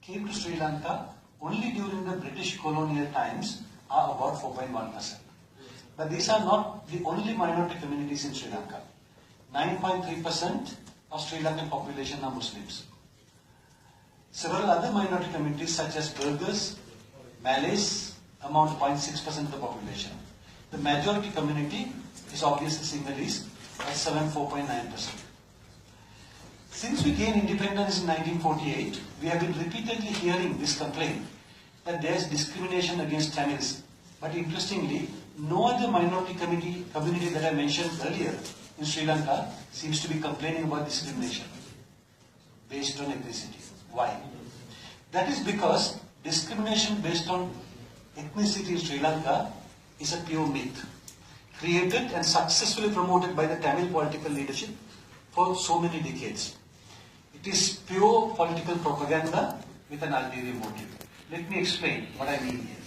came to Sri Lanka only during the British colonial times are about 4.1%. But these are not the only minority communities in Sri Lanka. 9.3% of Sri Lankan population are Muslims. Several other minority communities such as Burghers, Malays amount to 0.6% of the population. The majority community is obviously Sinhalese at 4.9%. Since we gained independence in 1948, we have been repeatedly hearing this complaint that there is discrimination against Tamils. But interestingly, no other minority community that I mentioned earlier in Sri Lanka seems to be complaining about discrimination based on ethnicity. Why? That is because discrimination based on ethnicity in Sri Lanka is a pure myth, created and successfully promoted by the Tamil political leadership for so many decades. It is pure political propaganda with an ulterior motive. Let me explain what I mean here.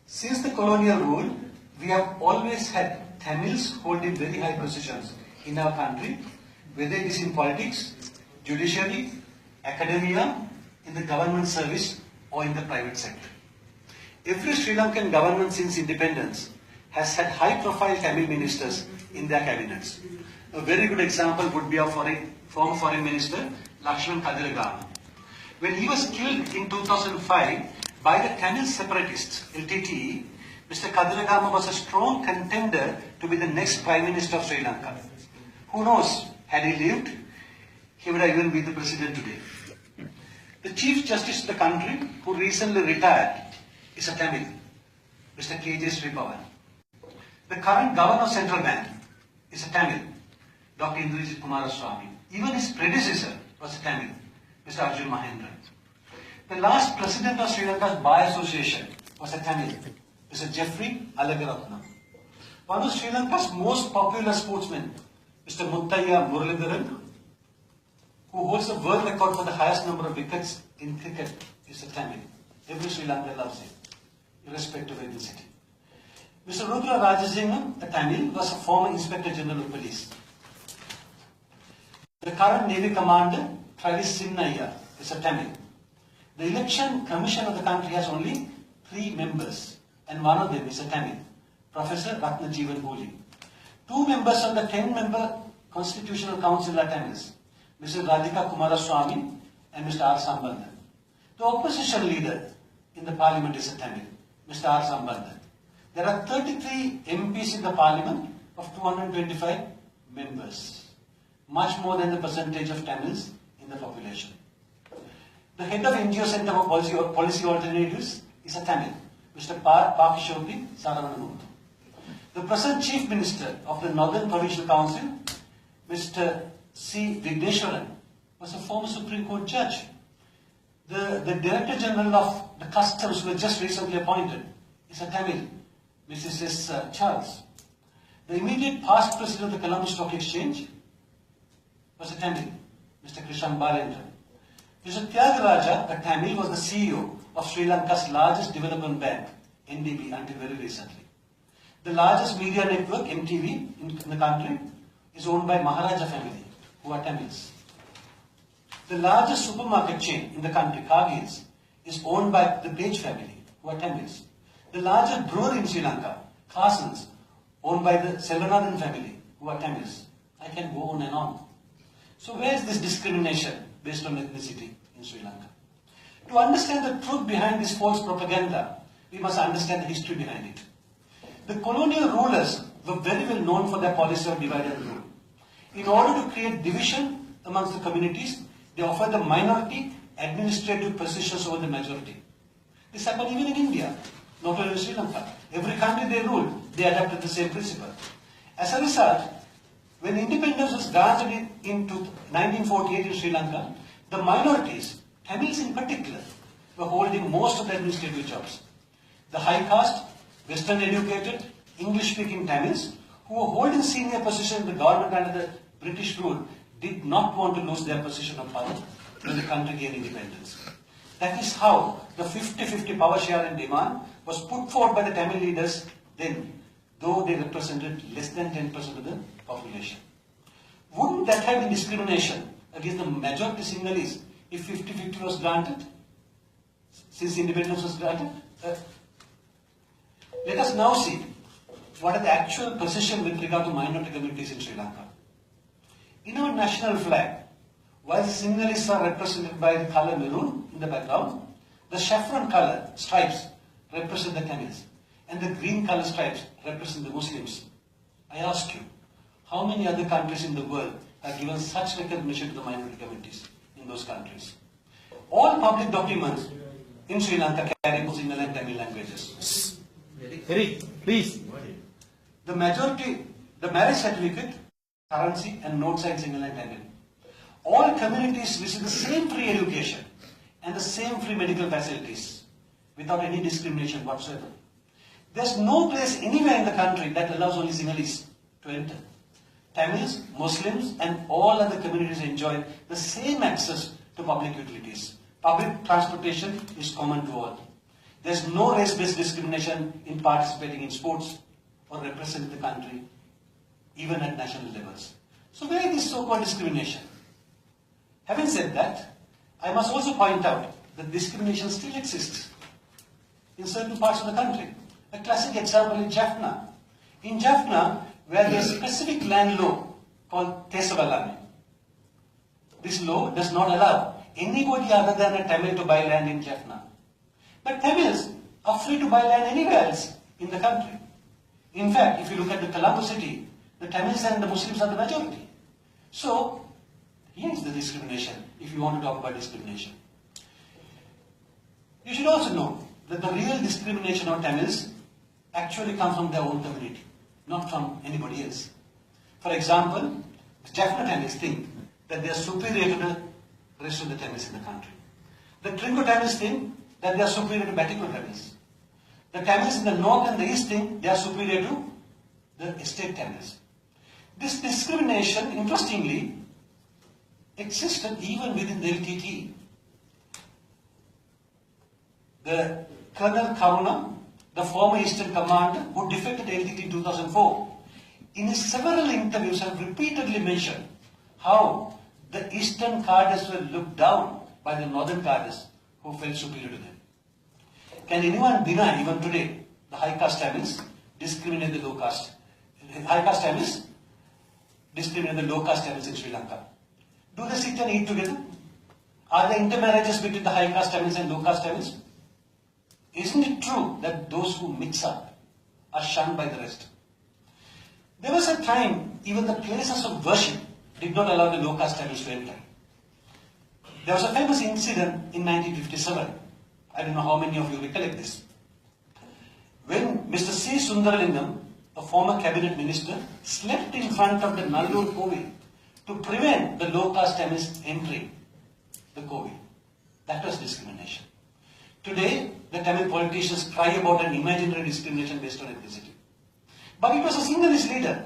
Since the colonial rule, we have always had Tamils holding very high positions in our country, whether it is in politics, judiciary, academia, in the government service, or in the private sector. Every Sri Lankan government since independence has had high-profile Tamil ministers in their cabinets. A very good example would be our former Foreign Minister, Lakshman Kadiragama. When he was killed in 2005 by the Tamil separatists, LTTE, Mr. Kadiragama was a strong contender to be the next Prime Minister of Sri Lanka. Who knows, had he lived, he would have even been the President today. The Chief Justice of the country, who recently retired, is a Tamil, Mr. K.J. Sripavan. The current Governor of Central Bank is a Tamil, Dr. Indrajit Kumaraswamy. Even his predecessor was a Tamil, Mr. Arjun Mahendra. The last President of Sri Lanka's Bar Association was a Tamil, Mr. Jeffrey Alagaratnam. One of Sri Lanka's most popular sportsmen, Mr. Muttaiah Muralidharan, who holds the world record for the highest number of wickets in cricket, is a Tamil. Every Sri Lankan loves him, irrespective of ethnicity. Mr. Rudra Rajasingham, a Tamil, was a former Inspector General of Police. The current Navy Commander, Travis Sinnaiah, is a Tamil. The Election Commission of the country has only 3 members, and one of them is a Tamil, Professor Ratnajeevan Hooli. 2 members of the 10-member Constitutional Council are Tamils, Mr. Radhika Kumaraswamy and Mr. R. Sambandhan. The opposition leader in the parliament is a Tamil, Mr. R. Sambandhan. There are 33 MPs in the parliament of 225 members, much more than the percentage of Tamils in the population. The head of NGO Center for Policy Alternatives is a Tamil, Mr. Pakishopi Saravanamuthu. The present Chief Minister of the Northern Provincial Council, Mr. C. Vigneshwaran, was a former Supreme Court judge. The Director General of the Customs, who was just recently appointed, is a Tamil, Mrs. S. Charles. The immediate past President of the Colombo Stock Exchange was a Tamil, Mr. Krishan Balendra. Mr. Tyagaraja, a Tamil, was the CEO of Sri Lanka's largest development bank, NDB, until very recently. The largest media network, MTV, in the country is owned by Maharaja family, who are Tamils. The largest supermarket chain in the country, Cargill's, is owned by the Page family, who are Tamils. The largest brewery in Sri Lanka, Carson's, owned by the Selvanathan family, who are Tamils. I can go on and on. So where is this discrimination based on ethnicity in Sri Lanka? To understand the truth behind this false propaganda, we must understand the history behind it. The colonial rulers were very well known for their policy of divide and rule. In order to create division amongst the communities, they offered the minority administrative positions over the majority. This happened even in India, not only in Sri Lanka. Every country they ruled, they adopted the same principle. As a result, when independence was granted in 1948 in Sri Lanka, the minorities, Tamils in particular, were holding most of the administrative jobs. The high caste, Western educated, English-speaking Tamils, who were holding senior positions in the government under the British rule, did not want to lose their position of power when the country gained independence. That is how the 50-50 power share and demand was put forward by the Tamil leaders then, though they represented less than 10% of the population. Wouldn't that have been discrimination against the majority Sinhalese if 50-50 was granted, since independence was granted? Let us now see what are the actual position with regard to minority communities in Sri Lanka. In our national flag, while the Sinhalese are represented by the color maroon in the background, the saffron color stripes represent the Tamils, and the green color stripes represent the Muslims. I ask you, how many other countries in the world have given such recognition to the minority communities in those countries? All public documents in Sri Lanka carry both Sinhala and Tamil languages. Eric, please. The marriage certificate, currency and notes are in Sinhala and Tamil. All communities receive the same free education and the same free medical facilities without any discrimination whatsoever. There's no place anywhere in the country that allows only Sinhalese to enter. Tamils, Muslims and all other communities enjoy the same access to public utilities. Public transportation is common to all. There's no race-based discrimination in participating in sports or representing the country, even at national levels. So where is this so-called discrimination? Having said that, I must also point out that discrimination still exists in certain parts of the country. A classic example is Jaffna. In Jaffna, where there is a specific land law called Tesavalame. This law does not allow anybody other than a Tamil to buy land in Jaffna. But Tamils are free to buy land anywhere else in the country. In fact, if you look at the Colombo city, the Tamils and the Muslims are the majority. So, here is the discrimination, if you want to talk about discrimination. You should also know that the real discrimination of Tamils actually comes from their own community, not from anybody else. For example, the Jaffna Tamils think that they are superior to the rest of the Tamils in the country. The Trinco Tamils think that they are superior to Batticaloa Tamils. The Tamils in the north and the east think they are superior to the estate Tamils. This discrimination, interestingly, existed even within the LTTE. The Colonel Karuna, the former Eastern Commander who defected LTTE in 2004, in his several interviews have repeatedly mentioned how the Eastern cadres were looked down by the Northern cadres who felt superior to them. Can anyone deny, even today, the high caste Tamils discriminate the low caste? High caste Tamils discriminate the low caste Tamils in Sri Lanka. Do they sit and eat together? Are there intermarriages between the high caste Tamils and low caste Tamils? Isn't it true that those who mix up are shunned by the rest? There was a time even the places of worship did not allow the low caste Tamils to enter. There was a famous incident in 1957. I don't know how many of you recollect this. When Mr. C. Sundaralingam, a former cabinet minister, slept in front of the Nallur Kovil to prevent the low caste Tamils entering the Kovil. That was discrimination. Today, the Tamil politicians cry about an imaginary discrimination based on ethnicity. But it was a Sinhalese leader,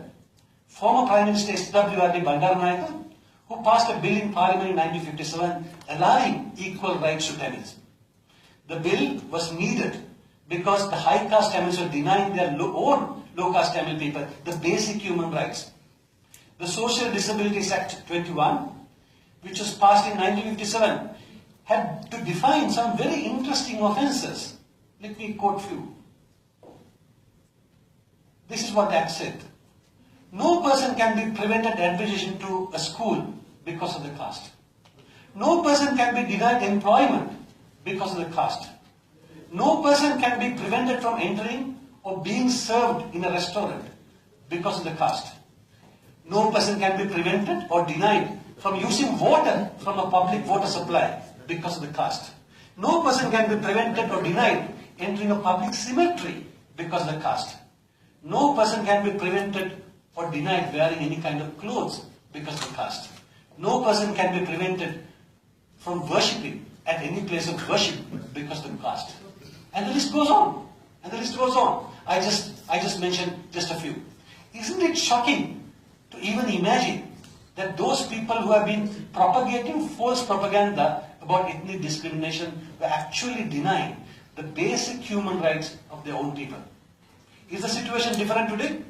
former Prime Minister S.W.R.D. Bandaranaike, who passed a bill in Parliament in 1957 allowing equal rights to Tamils. The bill was needed because the high caste Tamils were denying their own low caste Tamil people the basic human rights. The Social Disabilities Act 21, which was passed in 1957, had to define some very interesting offences. Let me quote few. This is what the Act said. No person can be prevented admission to a school because of the caste. No person can be denied employment because of the caste. No person can be prevented from entering or being served in a restaurant because of the caste. No person can be prevented or denied from using water from a public water supply because of the caste. No person can be prevented or denied entering a public cemetery because of the caste. No person can be prevented or denied wearing any kind of clothes because of the caste. No person can be prevented from worshipping at any place of worship because of the caste. And the list goes on. And the list goes on. I just mentioned just a few. Isn't it shocking to even imagine that those people who have been propagating false propaganda about ethnic discrimination were actually denying the basic human rights of their own people? Is the situation different today?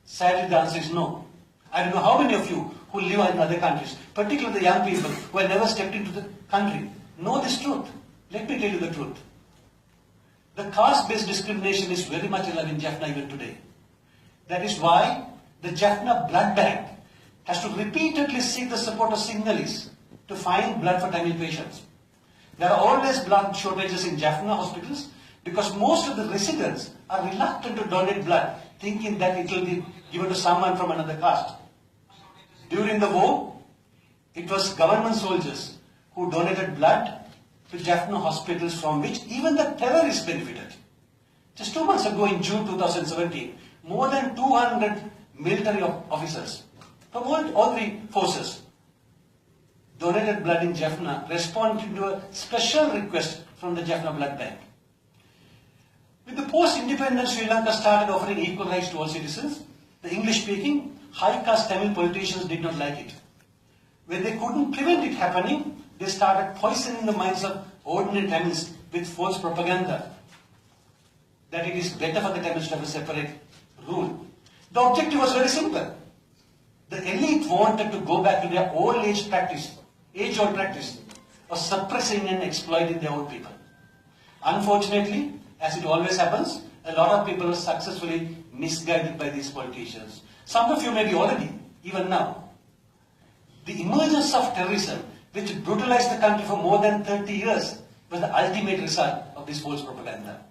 Sadly, the answer is no. I don't know how many of you who live in other countries, particularly the young people who have never stepped into the country, know this truth. Let me tell you the truth. The caste-based discrimination is very much alive in Jaffna even today. That is why the Jaffna Blood Bank has to repeatedly seek the support of Sinhalese to find blood for Tamil patients. There are always blood shortages in Jaffna hospitals because most of the residents are reluctant to donate blood, thinking that it will be given to someone from another caste. During the war, it was government soldiers who donated blood to Jaffna hospitals, from which even the terrorists benefited. Just 2 months ago in June 2017, more than 200 military officers from all three forces donated blood in Jaffna, responding to a special request from the Jaffna Blood Bank. With the post-independence Sri Lanka started offering equal rights to all citizens, the English-speaking, high-caste Tamil politicians did not like it. When they couldn't prevent it happening, they started poisoning the minds of ordinary Tamils with false propaganda that it is better for the Tamils to have a separate rule. The objective was very simple. The elite wanted to go back to their age-old practice of suppressing and exploiting their own people. Unfortunately, as it always happens, a lot of people are successfully misguided by these politicians. Some of you may be already, even now. The emergence of terrorism, which brutalized the country for more than 30 years, was the ultimate result of this false propaganda.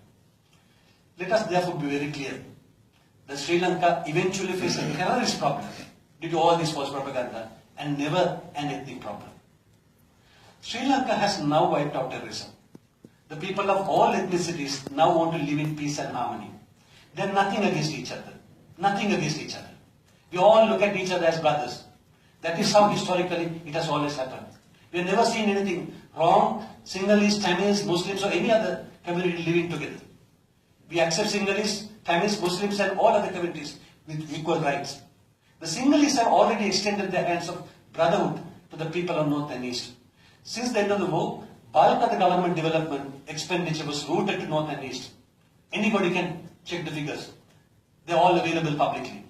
Let us therefore be very clear that Sri Lanka eventually faced a terrorist problem due to all this false propaganda and never an ethnic problem. Sri Lanka has now wiped out terrorism. The people of all ethnicities now want to live in peace and harmony. They are nothing against each other. Nothing against each other. We all look at each other as brothers. That is how historically it has always happened. We have never seen anything wrong, Sinhalese, Tamils, Muslims or any other community living together. We accept Sinhalese, Tamils, Muslims and all other communities with equal rights. The Sinhalese have already extended their hands of brotherhood to the people of North and East. Since the end of the war, bulk of the government development expenditure was routed to North and East. Anybody can check the figures. They are all available publicly.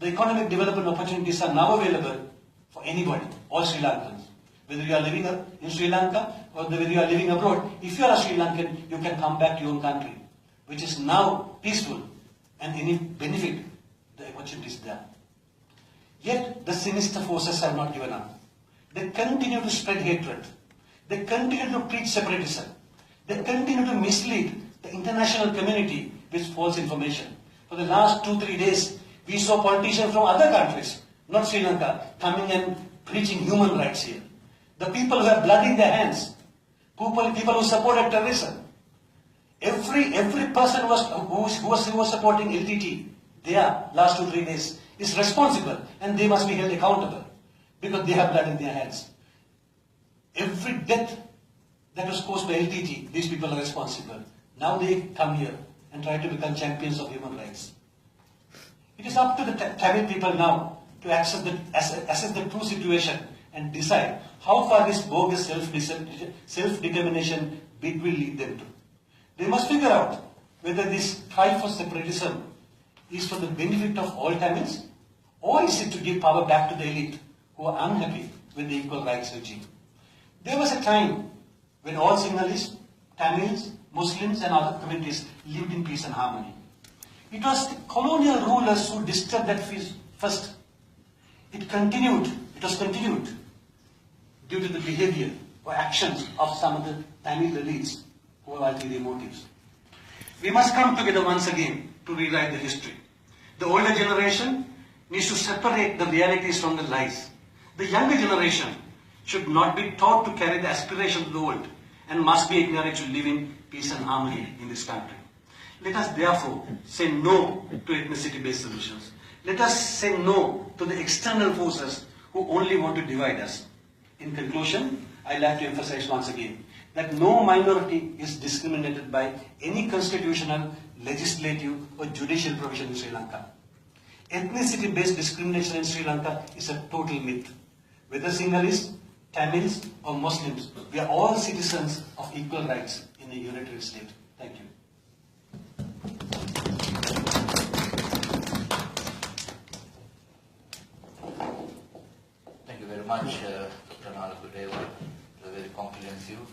The economic development opportunities are now available for anybody, all Sri Lankans. Whether you are living in Sri Lanka or whether you are living abroad, if you are a Sri Lankan, you can come back to your own country, which is now peaceful and any benefit, the opportunities there. Yet the sinister forces have not given up. They continue to spread hatred. They continue to preach separatism. They continue to mislead the international community with false information. For the last 2-3 days, we saw politicians from other countries, not Sri Lanka, coming and preaching human rights here. The people who have blood in their hands, people who supported terrorism, every person who was supporting LTT there last 2-3 days is responsible and they must be held accountable because they have blood in their hands. Every death that was caused by LTT, these people are responsible. Now they come here and try to become champions of human rights. It is up to the Tamil people now to assess the true situation and decide how far this bogus self-determination bid will lead them to. They must figure out whether this cry for separatism is for the benefit of all Tamils or is it to give power back to the elite who are unhappy with the equal rights regime. There was a time when all Sinhalese, Tamils, Muslims and other communities lived in peace and harmony. It was the colonial rulers who disturbed that peace first. It was continued due to the behavior or actions of some of the Tamil elites who have ulterior motives. We must come together once again to rewrite the history. The older generation needs to separate the realities from the lies. The younger generation should not be taught to carry the aspirations of the old and must be encouraged to live in peace and harmony in this country. Let us therefore say no to ethnicity-based solutions. Let us say no to the external forces who only want to divide us. In conclusion, I'd like to emphasize once again that no minority is discriminated by any constitutional, legislative or judicial provision in Sri Lanka. Ethnicity-based discrimination in Sri Lanka is a total myth. Whether Sinhalese, Tamils or Muslims, we are all citizens of equal rights in a unitary state. Thank you. comprehensive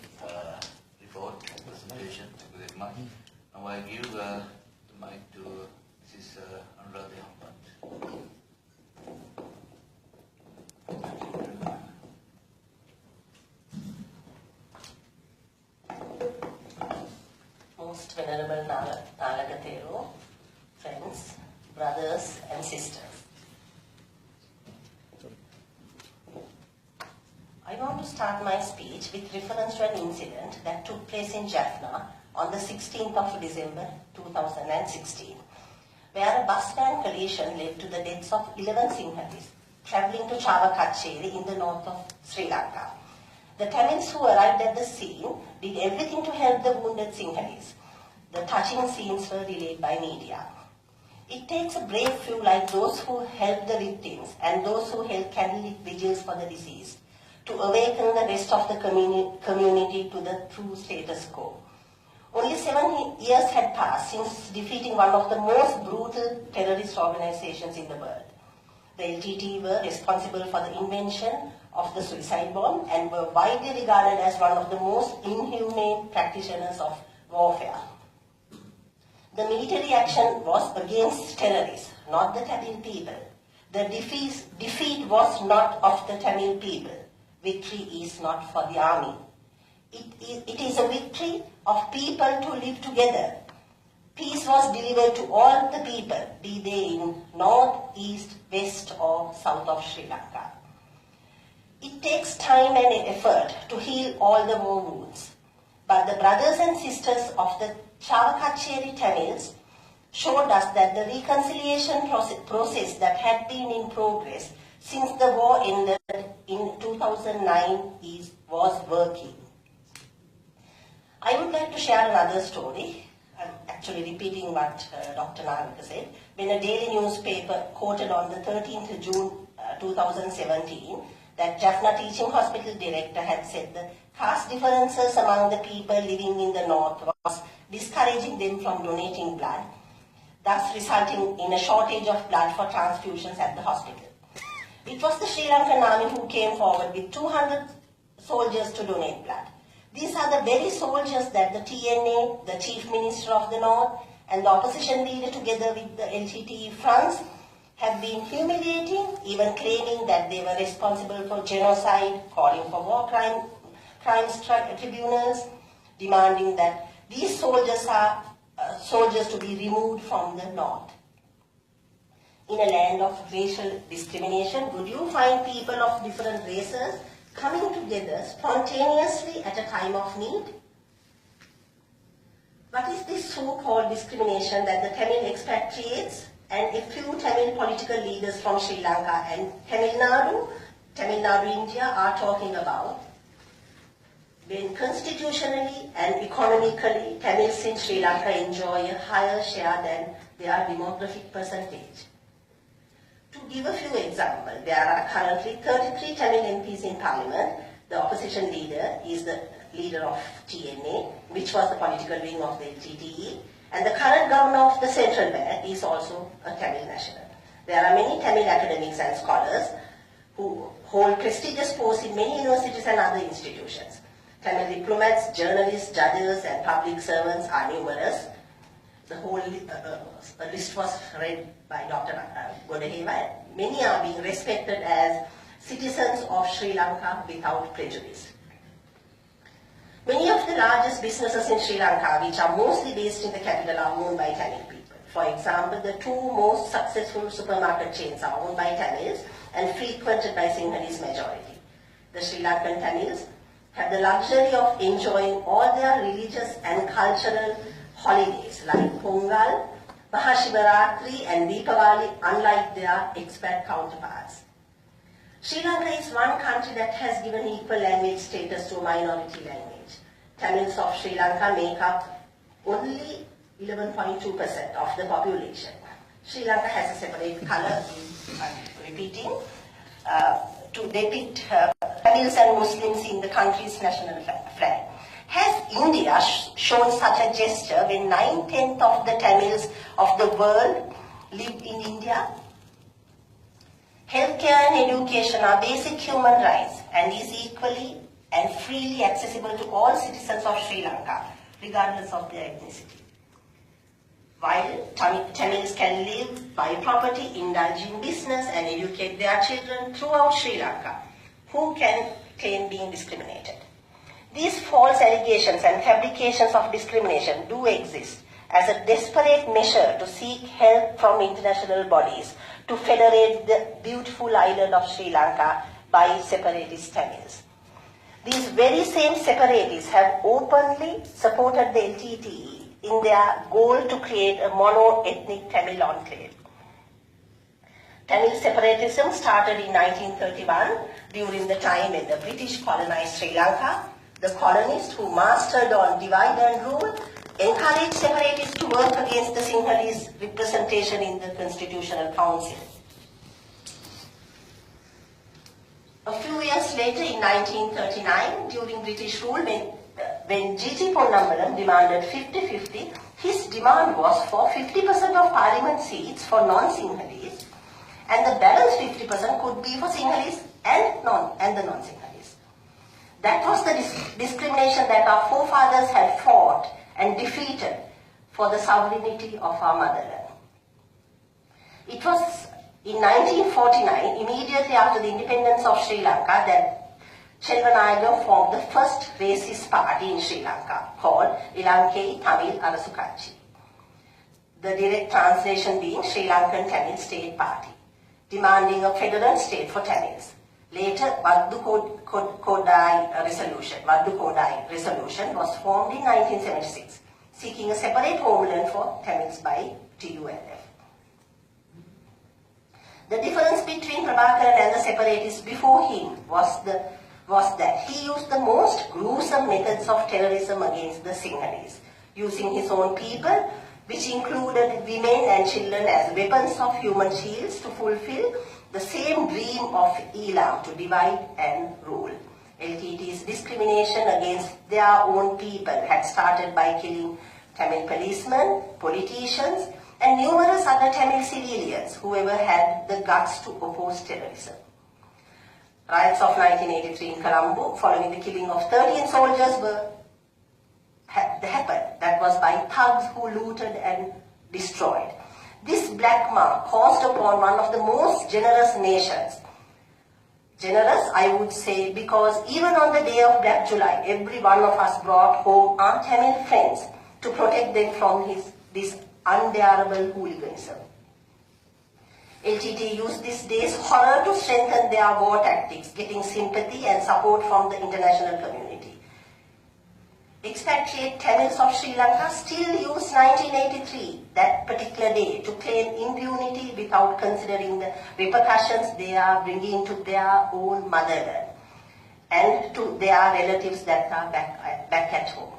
report presentation. Thank you very much. Now I give the mic to Mrs. Anuradha Hammad. Most Venerable Nalagatheru, friends, brothers and sisters. I want to start my speech with reference to an incident that took place in Jaffna on the 16th of December 2016, where a bus van collision led to the deaths of 11 Sinhalese travelling to Chava Kacheri in the north of Sri Lanka. The Tamils who arrived at the scene did everything to help the wounded Sinhalese. The touching scenes were relayed by media. It takes a brave few like those who helped the victims and those who held candlelit vigils for the deceased to awaken the rest of the community to the true status quo. Only 7 years had passed since defeating one of the most brutal terrorist organizations in the world. The LTTE were responsible for the invention of the suicide bomb and were widely regarded as one of the most inhumane practitioners of warfare. The military action was against terrorists, not the Tamil people. The defeat was not of the Tamil people. Victory is not for the army. It is a victory of people to live together. Peace was delivered to all the people, be they in north, east, west or south of Sri Lanka. It takes time and effort to heal all the war wounds. But the brothers and sisters of the Chava Kacheri Tamils showed us that the reconciliation process that had been in progress since the war ended in 2009 was working. I would like to share another story. I'm actually repeating what Dr. Nalaka said. When a daily newspaper quoted on the 13th June 2017 that Jaffna Teaching Hospital director had said the caste differences among the people living in the north was discouraging them from donating blood, thus resulting in a shortage of blood for transfusions at the hospital. It was the Sri Lankan army who came forward with 200 soldiers to donate blood. These are the very soldiers that the TNA, the Chief Minister of the North, and the opposition leader together with the LTTE fronts have been humiliating, even claiming that they were responsible for genocide, calling for war crimes tribunals, demanding that these soldiers are soldiers to be removed from the North. In a land of racial discrimination, would you find people of different races coming together spontaneously at a time of need? What is this so-called discrimination that the Tamil expatriates and a few Tamil political leaders from Sri Lanka and Tamil Nadu, India are talking about? When constitutionally and economically Tamils in Sri Lanka enjoy a higher share than their demographic percentage. To give a few examples, there are currently 33 Tamil MPs in Parliament. The opposition leader is the leader of TNA, which was the political wing of the LTTE, and the current governor of the Central Bank is also a Tamil national. There are many Tamil academics and scholars who hold prestigious posts in many universities and other institutions. Tamil diplomats, journalists, judges, and public servants are numerous. The whole list was read by Dr. Godaheva. Many are being respected as citizens of Sri Lanka without prejudice. Many of the largest businesses in Sri Lanka, which are mostly based in the capital, are owned by Tamil people. For example, the 2 most successful supermarket chains are owned by Tamils and frequented by Sinhalese majority. The Sri Lankan Tamils have the luxury of enjoying all their religious and cultural holidays like Pongal, Mahashivaratri and Deepavali, unlike their expat counterparts. Sri Lanka is one country that has given equal language status to a minority language. Tamils of Sri Lanka make up only 11.2% of the population. Sri Lanka has a separate color, I'm repeating, to depict Tamils and Muslims in the country's national flag. Has India shown such a gesture when 9/10 of the Tamils of the world live in India? Healthcare and education are basic human rights and is equally and freely accessible to all citizens of Sri Lanka, regardless of their ethnicity. While Tamils can live, buy property, indulge in business and educate their children throughout Sri Lanka, who can claim being discriminated? These false allegations and fabrications of discrimination do exist as a desperate measure to seek help from international bodies to federate the beautiful island of Sri Lanka by separatist Tamils. These very same separatists have openly supported the LTTE in their goal to create a mono-ethnic Tamil enclave. Tamil separatism started in 1931 during the time when the British colonized Sri Lanka. The colonists who mastered on divide and rule encouraged separatists to work against the Sinhalese representation in the Constitutional Council. A few years later, in 1939, during British rule, when G.G. Ponnambalam demanded 50-50, his demand was for 50% of parliament seats for non-Sinhalese, and the balance 50% could be for Sinhalese and the non-Sinhalese. That was the discrimination that our forefathers had fought and defeated for the sovereignty of our motherland. It was in 1949, immediately after the independence of Sri Lanka, that Selvanayagam formed the first racist party in Sri Lanka, called Ilankei Tamil Arasukatchi. The direct translation being Sri Lankan Tamil State Party, demanding a federal state for Tamils. Later, Vaddu Kodai resolution was formed in 1976, seeking a separate homeland for Tamils by TULF. The difference between Prabhakaran and the separatists before him was that he used the most gruesome methods of terrorism against the Sinhalese, using his own people, which included women and children as weapons of human shields to fulfill the same dream of Elam to divide and rule. LTT's discrimination against their own people had started by killing Tamil policemen, politicians, and numerous other Tamil civilians who ever had the guts to oppose terrorism. Riots of 1983 in Colombo, following the killing of 13 soldiers, happened. That was by thugs who looted and destroyed. This black mark caused upon one of the most generous nations. Generous, I would say, because even on the day of Black July, every one of us brought home our Tamil friends to protect them from this unbearable hooliganism. LTT used this day's horror to strengthen their war tactics, getting sympathy and support from the international community. Expatriate Tamils of Sri Lanka still use 1983, that particular day, to claim impunity without considering the repercussions they are bringing to their own motherland and to their relatives that are back at home.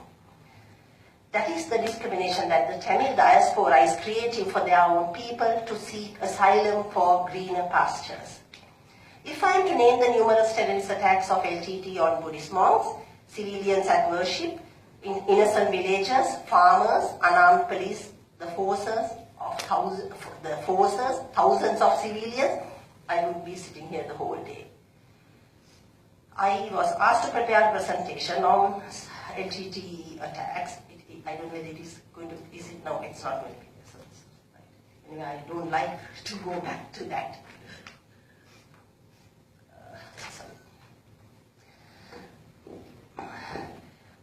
That is the discrimination that the Tamil diaspora is creating for their own people to seek asylum for greener pastures. If I am to name the numerous terrorist attacks of LTT on Buddhist monks, civilians at worship, innocent villagers, farmers, unarmed police, the forces, thousands of civilians, I would be sitting here the whole day. I was asked to prepare a presentation on LTT attacks. I don't know whether it is going to, is it? No, it's not going to be. So anyway, I don't like to go back to that.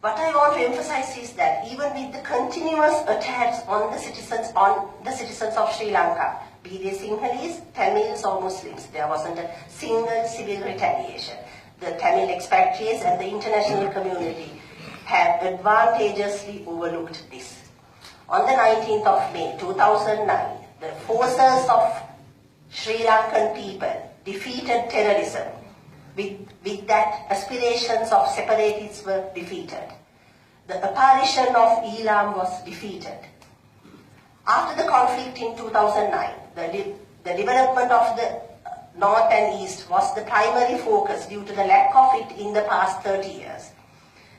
What I want to emphasize is that even with the continuous attacks on the citizens of Sri Lanka, be they Sinhalese, Tamils or Muslims, there wasn't a single civil retaliation. The Tamil expatriates and the international community have advantageously overlooked this. On the 19th of May 2009, the forces of Sri Lankan people defeated terrorism. With that, aspirations of separatists were defeated. The apparition of Elam was defeated. After the conflict in 2009, the development of the North and East was the primary focus due to the lack of it in the past 30 years.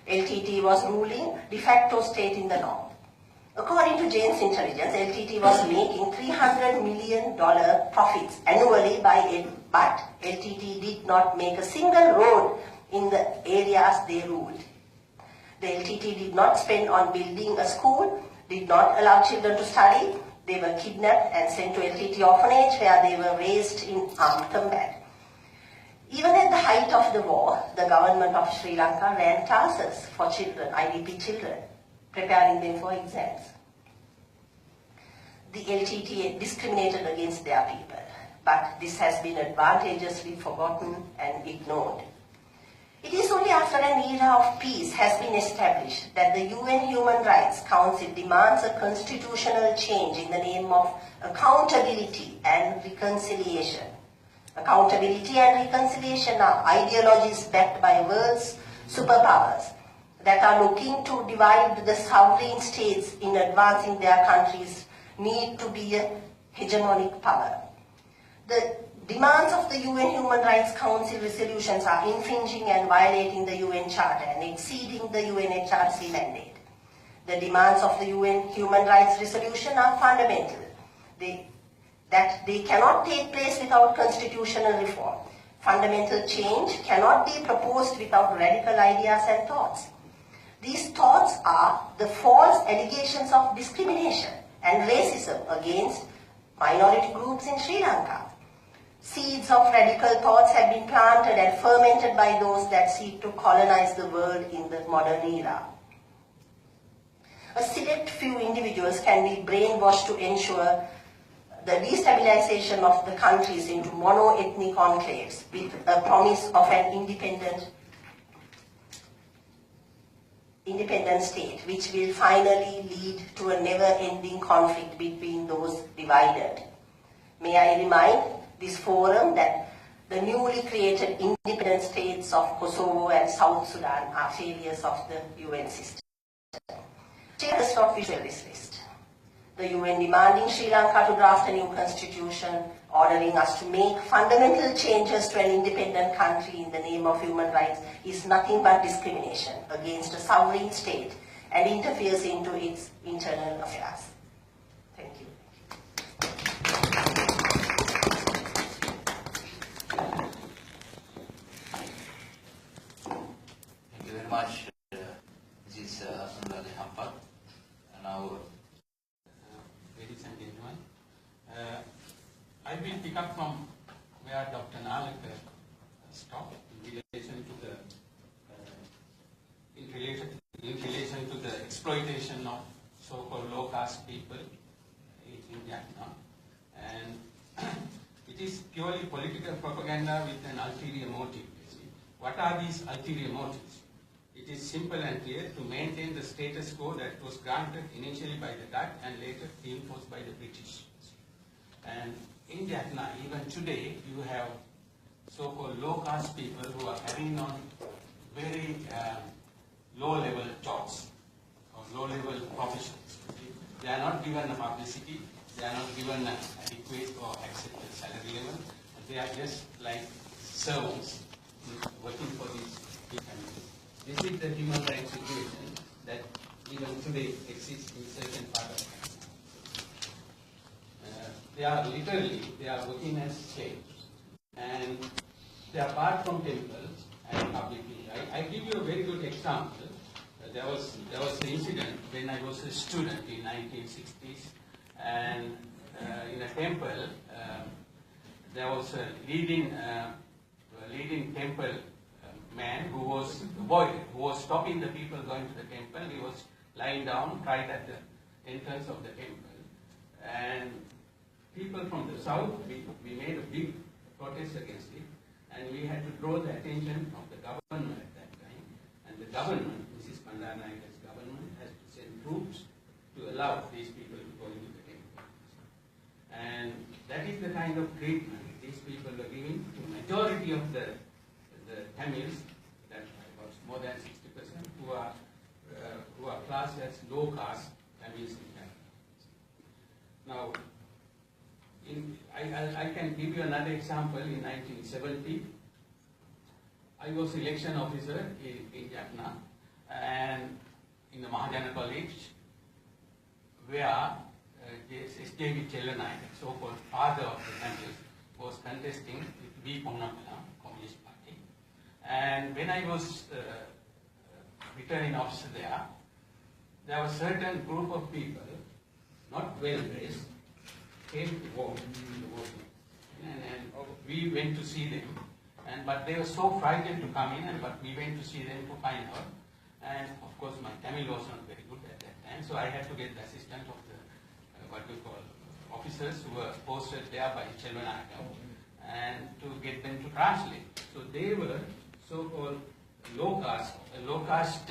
LTT was ruling de facto state in the North. According to Jane's intelligence, LTT was making $300 million profits annually but LTT did not make a single road in the areas they ruled. The LTT did not spend on building a school, did not allow children to study. They were kidnapped and sent to LTT orphanage where they were raised in armed combat. Even at the height of the war, the government of Sri Lanka ran classes for children, IDP children, preparing them for exams. The LTT discriminated against their people, but this has been advantageously forgotten and ignored. It is only after an era of peace has been established that the UN Human Rights Council demands a constitutional change in the name of accountability and reconciliation. Accountability and reconciliation are ideologies backed by world's superpowers that are looking to divide the sovereign states in advancing their countries' need to be a hegemonic power. The demands of the UN Human Rights Council resolutions are infringing and violating the UN Charter and exceeding the UNHRC mandate. The demands of the UN Human Rights Resolution are fundamental. That they cannot take place without constitutional reform. Fundamental change cannot be proposed without radical ideas and thoughts. These thoughts are the false allegations of discrimination and racism against minority groups in Sri Lanka. Seeds of radical thoughts have been planted and fermented by those that seek to colonize the world in the modern era. A select few individuals can be brainwashed to ensure the destabilization of the countries into mono-ethnic enclaves with a promise of an independent state, which will finally lead to a never-ending conflict between those divided. May I remind this forum that the newly created independent states of Kosovo and South Sudan are failures of the UN system. Checkers of visual list. The UN demanding Sri Lanka to draft a new constitution, ordering us to make fundamental changes to an independent country in the name of human rights is nothing but discrimination against a sovereign state and interferes into its internal affairs. Thank you. Thank you very much, Mrs. Anuradha Hampal. And now, Ladies and gentlemen, I will pick up from where Dr. Nalek stopped in relation to the exploitation of so-called low-caste people in Vietnam, and it is purely political propaganda with an ulterior motive. What are these ulterior motives? It is simple and clear: to maintain the status quo that was granted initially by the Dutch and later reinforced by the British. And in Vietnam, even today, you have so-called low-caste people who are carrying on very low-level jobs or low-level professions. They are not given a publicity, they are not given an adequate or accepted salary level. They are just like servants working for these big companies. This is the human rights situation that even today exists in certain parts of the country. They are working as slaves, and they are apart from temples and publicly. I give you a very good example. There was an incident when I was a student in 1960s, and in a temple there was a leading temple man who was stopping the people going to the temple. He was lying down right at the entrance of the temple, and people from the south, we made a big protest against it, and we had to draw the attention of the government at that time, and the government, Mrs. Bandaranaike's government, has to send troops to allow these people to go into the temple. And that is the kind of treatment these people were giving to majority of the Tamils, that was more than 60%, who are classed as low caste Tamils in Canada. Now, I can give you another example. In 1970, I was election officer in Jaffna, and in the Mahajana College, where S.J.V. Chellanayake, so-called father of the Tamils, was contesting with V. Ponnamala, Communist Party. And when I was returning officer there was certain group of people, not well dressed, came to vote in the voting. And we went to see them, but they were so frightened to come in, but we went to see them to find out. And of course my Tamil was not very good at that time, so I had to get the assistance of the, what we call, officers who were posted there by Chelvanayakam, and to get them to translate. So they were so-called low caste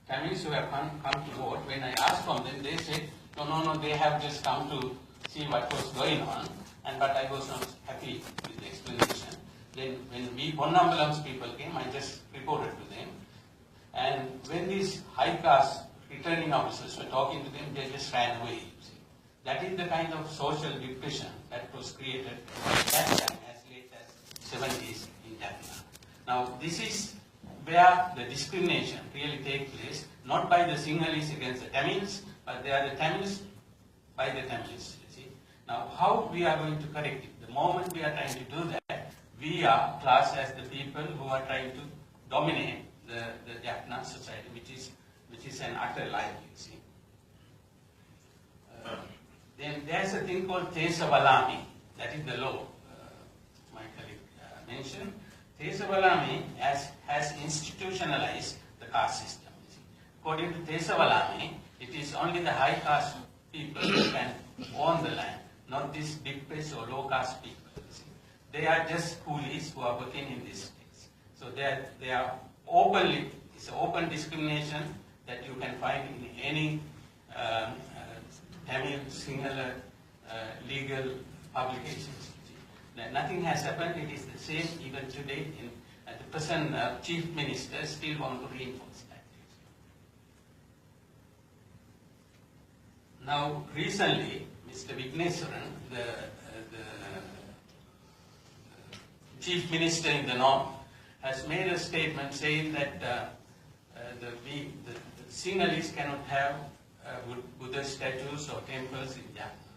Tamils who have come to vote. When I asked from them, they said, no, they have just come to see what was going on, but I was not happy with the explanation. Then when we Ponnambalam's people came, I just reported to them. And when these high caste returning officers were talking to them, they just ran away. See. That is the kind of social depression that was created at that time, as late as 70s in Jaffna. Now, this is where the discrimination really takes place, not by the Sinhalese against the Tamils, but they are the Tamils by the Tamils. You see. Now, how we are going to correct it? The moment we are trying to do that, we are classed as the people who are trying to dominate the Jaffna society, which is an utter lie, you see. Then there's a thing called Thesavalami, that is the law my colleague mentioned. Thesavalami has institutionalized the caste system. You see. According to Thesavalami, it is only the high caste people who can own the land, not these depressed or low caste people. You see. They are just coolies who are working in these states. So they are openly, it's an open discrimination that you can find in any Tamil Sinhala legal publications. Nothing has happened. It is the same even today. The present chief minister still want to reinforce that. Now, recently, Mr. Vigneswaran, the chief minister in the north, has made a statement saying that the Sinhalese cannot have Buddha statues or temples in Jaffna.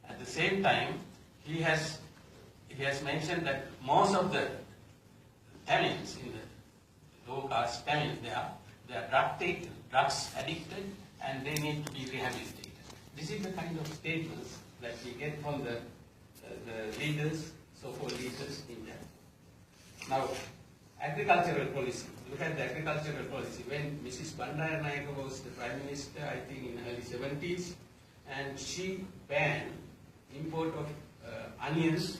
At the same time, he has mentioned that most of the Tamils in the low caste Tamils, they are drugs addicted, and they need to be rehabilitated. This is the kind of statements that we get from the leaders, so-called leaders in Jaffna. Now, agricultural policy. Look at the agricultural policy. When Mrs. Bandaranaike was the Prime Minister, I think in the early 70s, and she banned import of onions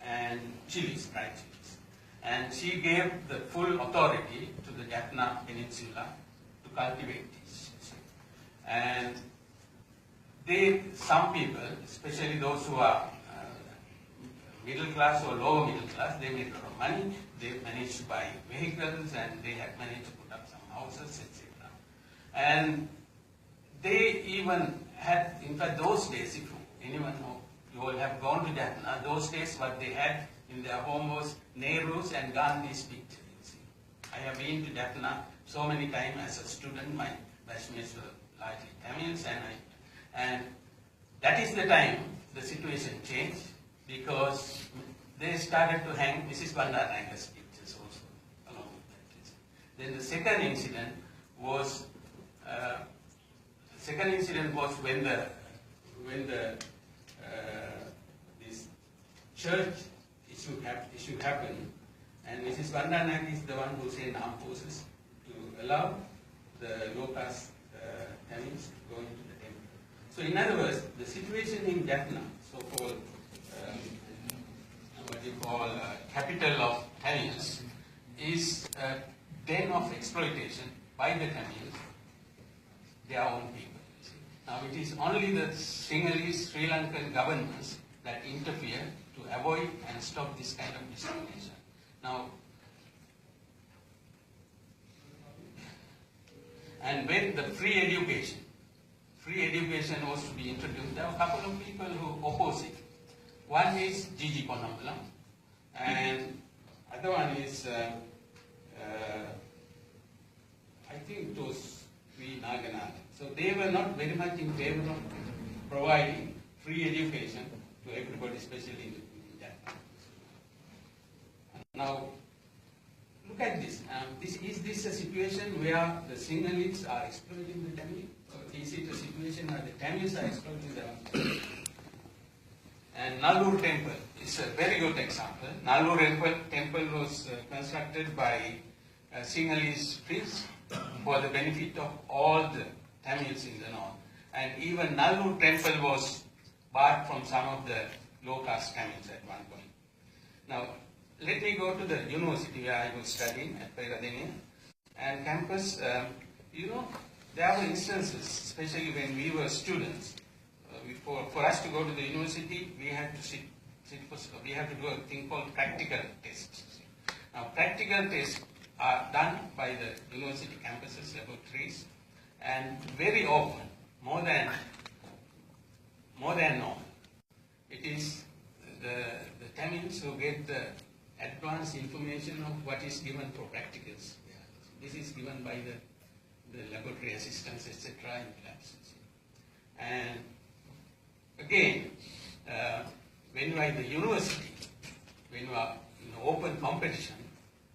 and chilies, dried chilies. And she gave the full authority to the Jaffna Peninsula to cultivate these. And some people, especially those who are middle class or lower middle class, they made a lot of money, they managed to buy vehicles, and they had managed to put up some houses, etc. And they even had, in fact, those days, if anyone knows, you all have gone to Jaffna, those days what they had in their home was Nehru's and Gandhi's picture. You see. I have been to Jaffna so many times as a student, my batchmates were largely Tamils, and that is the time the situation changed, because they started to hang Mrs. Bandaranaike's pictures also along with that. Then the second incident was when this church issue happened, and Mrs. Bandaranaike is the one who sent armed forces to allow the low caste Tamils to go into the temple. So in other words, the situation in Jaffna, so-called what you call capital of Tamils, is a den of exploitation by the Tamils, their own people. Now it is only the Sinhalese Sri Lankan governments that interfere to avoid and stop this kind of discrimination. Now, and when the free education was to be introduced, there were a couple of people who opposed it. One is G.G. Ponnambalam, and other one is, I think it was V. Naganathan. So they were not very much in favor of providing free education to everybody, especially in Japan. Now, look at this. Is this a situation where the Sinhalese are exploiting the Tamil? Or is it a situation where the Tamils are exploiting the And Nallur temple is a very good example. Nallur temple was constructed by Sinhalese priests for the benefit of all the Tamils in the north. And even Nallur temple was barred from some of the low-caste Tamils at one point. Now, let me go to the university where I was studying at Peradeniya and campus. There were instances, especially when we were students. For us to go to the university, we had to do a thing called practical tests. Now, practical tests are done by the university campuses, laboratories, and very often, more than normal, it is the Tamils who get the advanced information of what is given for practicals. This is given by the laboratory assistants, etc. in labs. And again, when you are in the university, when you are in open competition,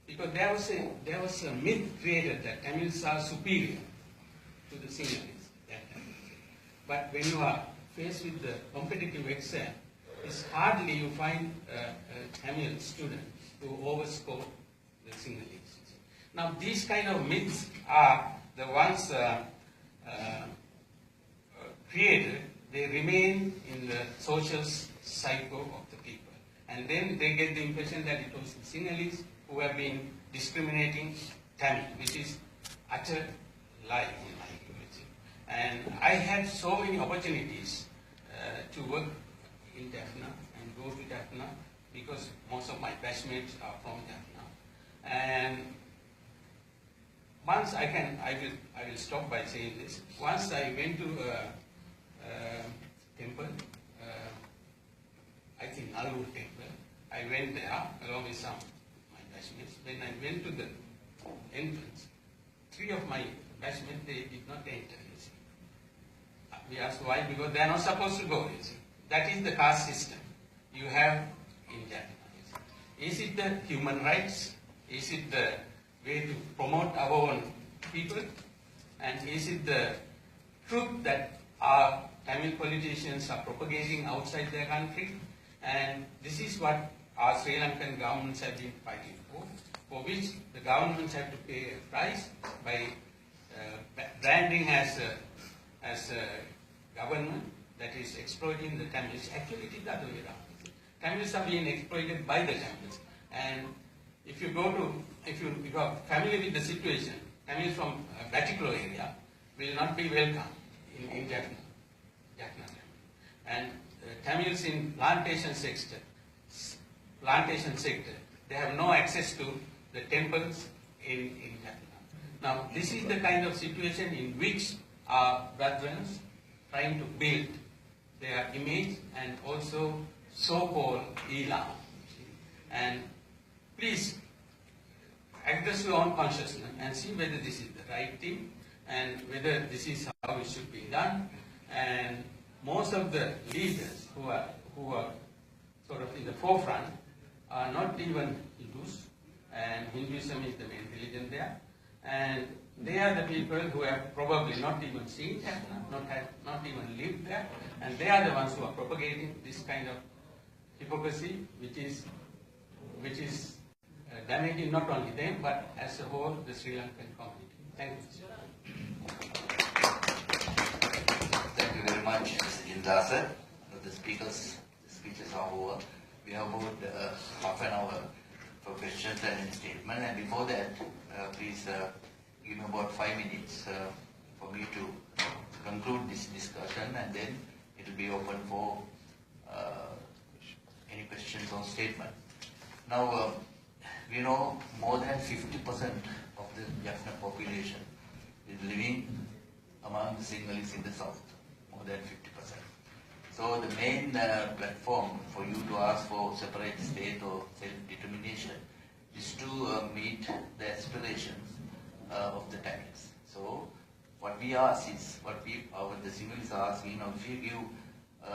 because there was a myth created that Tamils are superior to the Sinhalese that time. But when you are faced with the competitive exam, it's hardly you find a Tamil student who overscore the Sinhalese. Now these kind of myths are the ones created. They remain in the social psycho of the people. And then they get the impression that it was the Sinhalese who have been discriminating Tamil, which is utter lie in my view. And I had so many opportunities to work in Jaffna and go to Jaffna because most of my batchmates are from Jaffna. And once I will stop by saying this. Once I went to a temple, I think Nallur temple. I went there along with some of my batchmates. When I went to the entrance, 3 of my batchmates, they did not enter. We asked why, because they are not supposed to go. That is the caste system you have in Jaffna. Is it the human rights? Is it the way to promote our own people? And is it the truth that our Tamil politicians are propagating outside their country? And this is what our Sri Lankan governments have been fighting for which the governments have to pay a price by branding as a government that is exploiting the Tamils. Actually, it is the other way around. Tamils are being exploited by the Tamils. And if you are familiar with the situation, Tamils from Batticaloa area will not be welcome in Jaffna. And Tamils in plantation sector, they have no access to the temples in Jaffna. Now, this is the kind of situation in which our brethren trying to build their image and also so-called Islam. And please address your own consciousness and see whether this is the right thing and whether this is how it should be done. And most of the leaders who are sort of in the forefront are not even Hindus, and Hinduism is the main religion there. And they are the people who have probably not even seen Jaffna, not even lived there, and they are the ones who are propagating this kind of hypocrisy, which is damaging not only them but as a whole the Sri Lankan community. Thank you. Thank you very much, Mr. Jindasa. The speeches are over. We have about half an hour for questions and statement. And before that, please give me about 5 minutes for me to conclude this discussion, and then it will be open for any questions or statement. Now, we know more than 50% of the Jaffna population is living among the Sinhalese in the south, more than 50%. So the main platform for you to ask for separate state or self-determination is to meet the aspirations of the Tamils. So what we ask is, the Sinhalese are asking, if you give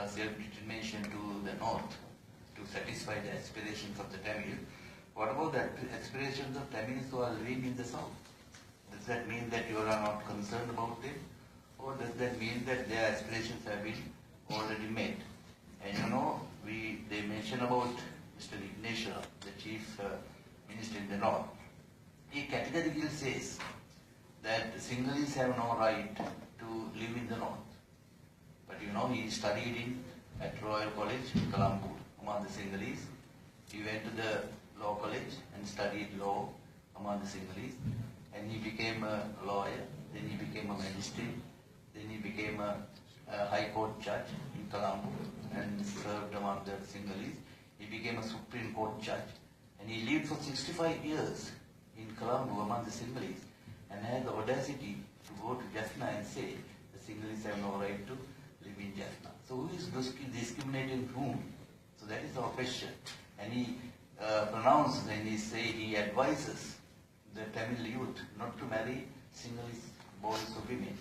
self-determination to the north to satisfy the aspirations of the Tamil, What about the aspirations of Tamils who are living in the south? Does that mean that you are not concerned about them? Or does that mean that their aspirations have been already met? And you know, they mention about Mr. Vignesha, the chief minister in the north. He categorically says that the Sinhalese have no right to live in the north. But you know, he studied at Royal College in Colombo among the Sinhalese. He went to the law college and studied law among the Sinhalese. And he became a lawyer, then he became a magistrate, then he became a High Court judge in Colombo and served among the Sinhalese. He became a Supreme Court judge and he lived for 65 years in Colombo among the Sinhalese and had the audacity to go to Jaffna and say the Sinhalese have no right to live in Jaffna. So who is discriminating whom? So that is our question. And he pronounces and he advises the Tamil youth not to marry Sinhalese boys or women.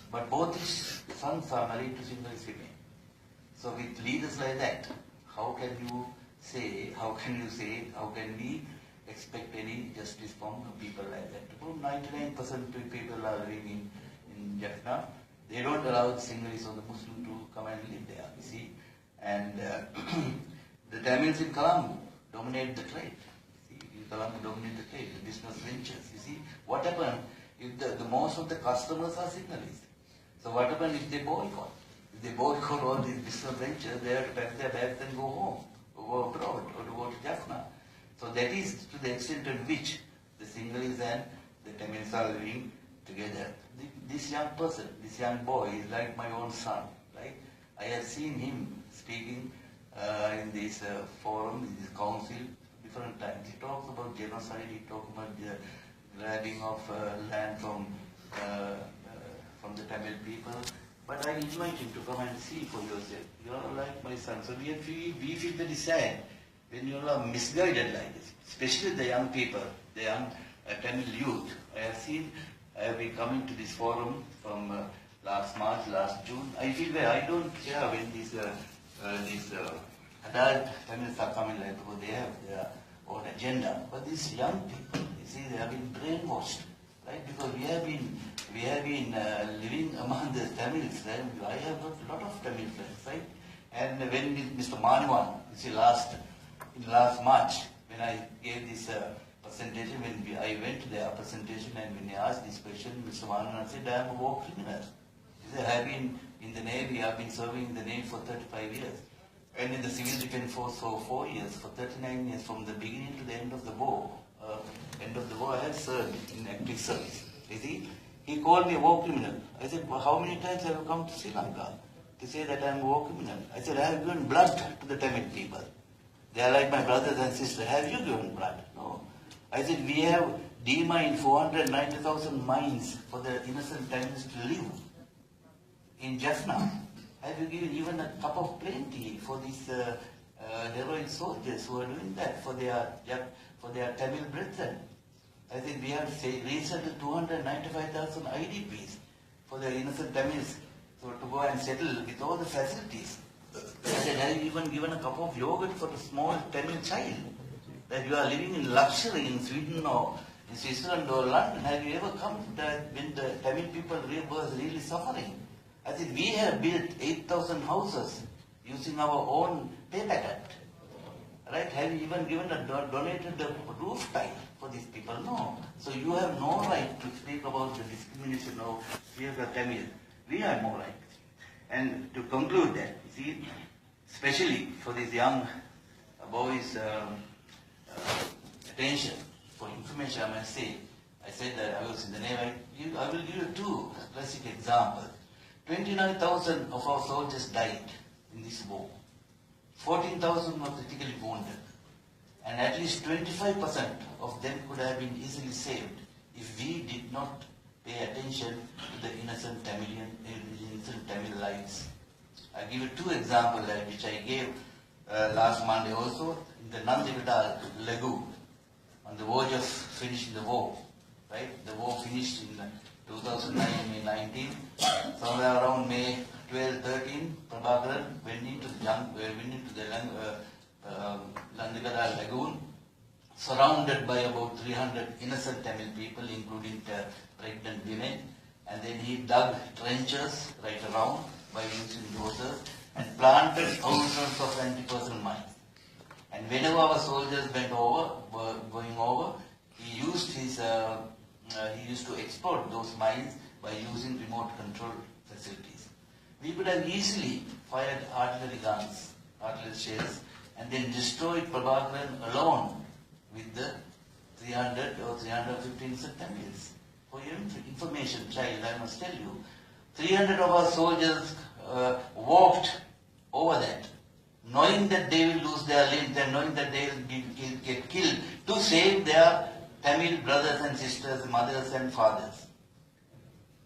But both his sons are married to Sinhalese women. So with leaders like that, how can we expect any justice from people like that? About 99% of people are living in Jaffna. They don't allow the Sinhalese or the Muslim to come and live there, you see. And the Tamils in Colombo dominate the trade. Colombo dominate the trade, the business ventures. You see, what happened if the most of the customers are Sinhalese? So what happened if they boycott? If they boycott all these business ventures, they have to pack their bags and go home, or go abroad, or to go to Jaffna. So that is to the extent to which the Sinhalese and the Tamils are living together. This young person, this young boy is like my own son, right? I have seen him speaking in this forum, in this council, different times. He talks about genocide, he talks about the grabbing of land from the Tamil people. But I invite him to come and see for yourself. You are like my son. So we feel very sad when you are misguided like this, especially the young people, the young Tamil youth. I have been coming to this forum from last March, last June. I feel I don't care when these adult Tamils are coming like because they have their own agenda. But these young people, you see, they have been brainwashed, right? Because we have been living among the Tamils. Right? I have got a lot of Tamil friends, right? And when Mr. Manwan, you see, last March, when I gave this presentation, when I went to their presentation and when they asked this question, Mr. Manwan said, I am a war criminal. He said, I have been in the Navy, I have been serving in the Navy for 35 years. And in the Civil Defence Force for 4 years, for 39 years, from the beginning to the end of the war. I had served in active service. You see, he called me a war criminal. I said, well, how many times have you come to Sri Lanka to say that I am a war criminal? I said, I have given blood to the Tamil people. They are like my brothers and sisters. Have you given blood? No. I said, we have demined 490,000 mines for the innocent Tamils to live in Jaffna. Have you given even a cup of plenty for these heroic soldiers who are doing that for their Tamil brethren? I think we have resettled 295,000 IDPs for the innocent Tamils to go and settle with all the facilities. I said, have you even given a cup of yogurt for a small Tamil child? That you are living in luxury in Sweden or in Switzerland or London. Have you ever come to that when the Tamil people was really suffering? I think we have built 8,000 houses using our own pay packet. Right? Have you even donated the roof tile for these people? No. So you have no right to speak about the discrimination of the Tamil. We have no right. And to conclude that, you see, especially for these young boys' attention, for information, I must say, I said that I was in the Navy. I will give you two classic examples. 29,000 of our soldiers died in this war. 14,000 were critically wounded. And at least 25% of them could have been easily saved if we did not pay attention to the innocent Tamil lives. I'll give you two examples which I gave last Monday also in the Nandividal Lagoon on the verge of finishing the war. Right? The war finished in 2009, May 19. Somewhere around May 12, 13, Prabhakaran went into the Nandividal Lagoon surrounded by about 300 innocent Tamil people, including pregnant women, and then he dug trenches right around by using dozers and planted thousands of anti-personnel mines. And whenever our soldiers were going over, he used to explode those mines by using remote control facilities. We could have easily fired artillery guns, artillery shells, and then destroyed Prabhakaran alone with the 300 or 315 Tamils. For your information, child, I must tell you, 300 of our soldiers walked over that, knowing that they will lose their limbs and knowing that they will get killed to save their Tamil brothers and sisters, mothers and fathers.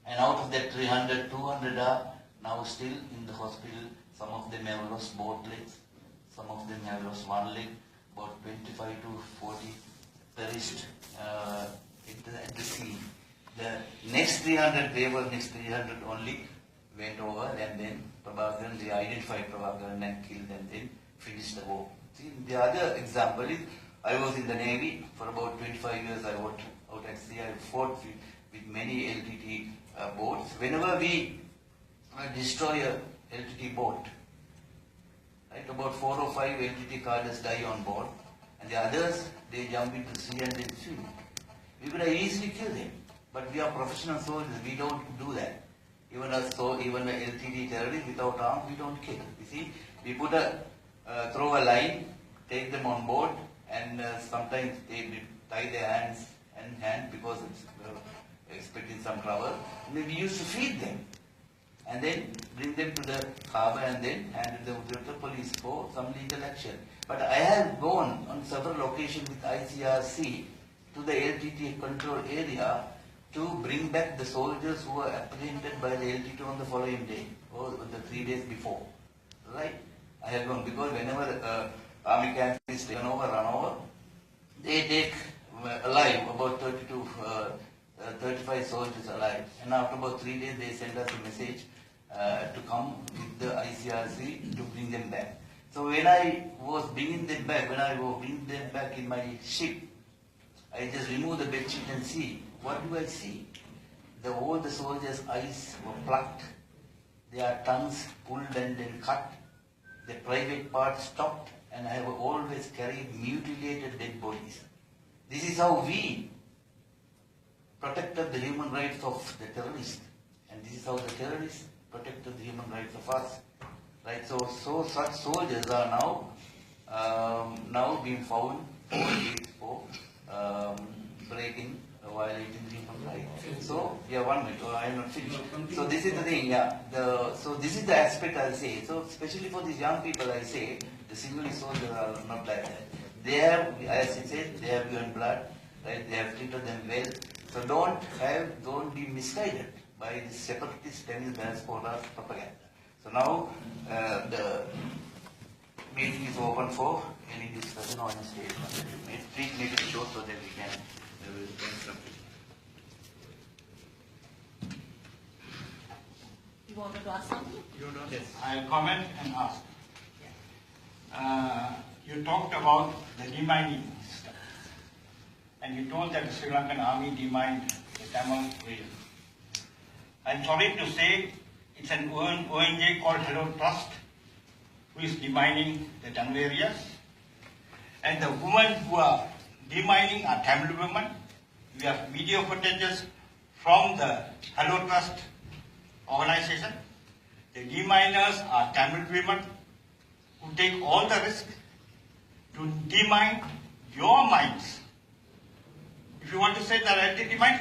And out of that 300, 200 are now still in the hospital. Some of them have lost both legs, some of them have lost one leg. About 25 to 40 perished at the scene. The next 300, they were next 300 only, went over, and then Prabhakaran, they identified Prabhakaran and killed and then finished the war. See, the other example is, I was in the Navy for about 25 years. I worked out at sea. I fought with many LTT boats. Whenever we destroy a LTT boat, right, about 4 or 5 LTT cadres die on board, and the others, they jump into the sea and they swim. We could have easily killed them, but we are professional soldiers. We don't do that. Even an LTT terrorist without arms, we don't kill. You see, we throw a line, take them on board, and sometimes they tie their hands because it's expecting some trouble. And then we used to feed them, and then bring them to the harbour and then hand them to the police for some legal action. But I have gone on several occasions with ICRC to the LTT control area to bring back the soldiers who were apprehended by the LTT on the following day or the 3 days before. Right? I have gone because whenever army camp is taken over, run over, they take alive about 30 to 35 soldiers alive. And after about 3 days, they send us a message to come with the ICRC to bring them back. So when I was bringing them back, in my ship, I just remove the bedsheet and see. What do I see? All the soldiers' eyes were plucked, their tongues pulled and then cut, the private parts stopped, and I have always carried mutilated dead bodies. This is how we protected the human rights of the terrorists, and this is how the terrorists protected the human rights of us. Right? So such soldiers are now being found for violating the human rights. So, yeah, 1 minute, I am not finished. So this is the thing, yeah. So this is the aspect I'll say. So especially for these young people, I say, the Sinhalese soldiers are not like that. They have, as I said, they have given blood, right? They have treated them well. So don't be misguided by this separatist Tamil diaspora propaganda. So now the meeting is open for any discussion on the statement. Please make it short so that we can something. You wanted to ask something? Yes, I'll comment and ask. You talked about the demining system, and you told that the Sri Lankan army demined the Tamil region. I'm sorry to say it's an ONG called Hello Trust who is demining the Tamil areas, and the women who are demining are Tamil women. We have video footages from the Hello Trust organization. The deminers are Tamil women who take all the risk to demine your mines. If you want to say that I did demine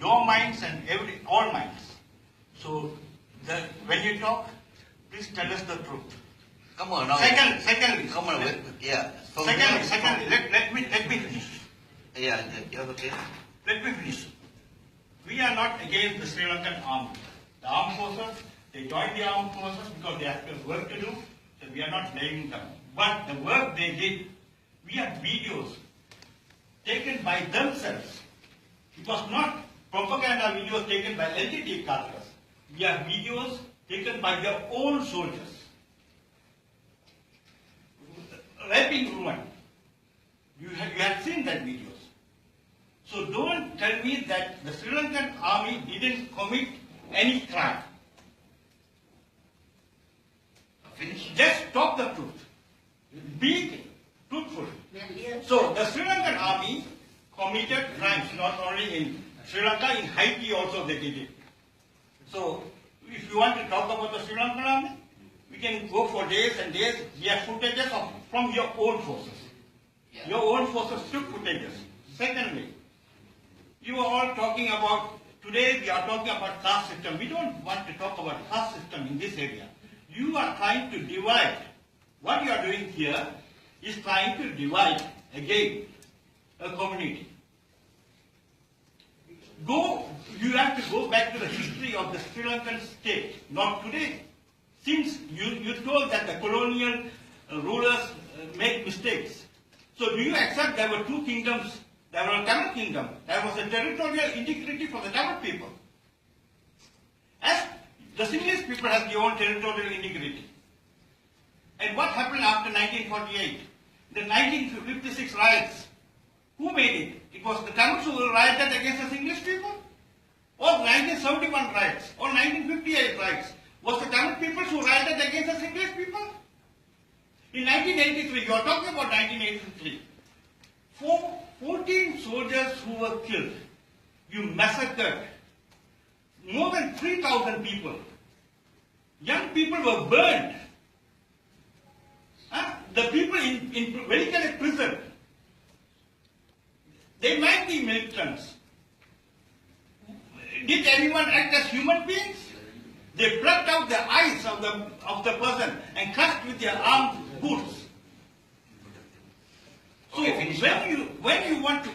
your mines and all mines. So when you talk, please tell us the truth. Come on now. Secondly, come on. Yeah. Secondly, let me finish. Yeah. Okay. Let me finish. We are not against the Sri Lankan army. The armed forces, they joined the armed forces because they have work to do. So we are not blaming them. But the work they did, we have videos taken by themselves. It was not propaganda videos taken by LTT cadres. We have videos taken by their own soldiers. Raping women, You had seen that videos. So don't tell me that the Sri Lankan army didn't commit any crime. Finish. Just talk the truth. Be truthful. So the Sri Lankan army committed crimes not only in Sri Lanka, in Haiti also they did it. So if you want to talk about the Sri Lankan army, we can go for days and days. We have footages from your own forces. Yeah. Your own forces took footages. Secondly, you are all talking about, today we are talking about caste system. We don't want to talk about caste system in this area. You are trying to divide. What you are doing here is trying to divide again a community. You have to go back to the history of the Sri Lankan state, not today. Since you told that the colonial rulers made mistakes. So do you accept there were two kingdoms? There was a Tamil kingdom. There was a territorial integrity for the Tamil people. As the Sinhalese people have their own territorial integrity. And what happened after 1948? The 1956 riots. Who made it? It was the Tamils who rioted against the English people? Or 1971 riots? Or 1958 riots? Was the Tamil people who rioted against the English people? In 1983, you are talking about 1983. 14 soldiers who were killed. You massacred more than 3,000 people. Young people were burned. The people in Velikale prison, they might be militants. Did anyone act as human beings? They plucked out the eyes of the person and crushed with their armed boots. So Okay, finish now. when you want to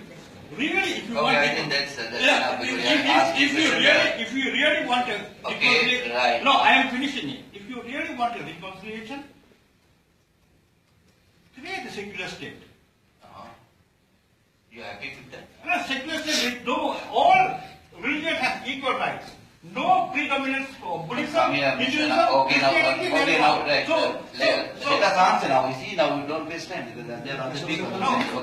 really, if you Okay, want I to, think that's yeah, enough because I asked you question. if you really want to Okay, right. no, I am finishing it. If you really want a reconciliation, create a secular state. You are happy with that? A secular state, no, all religions have equal rights. No predominance for Buddhism, Come here, Mr. Hinduism, Okay, Christianity, now, right. So, Let us answer now. You see, now we don't waste time because they are on the speaker.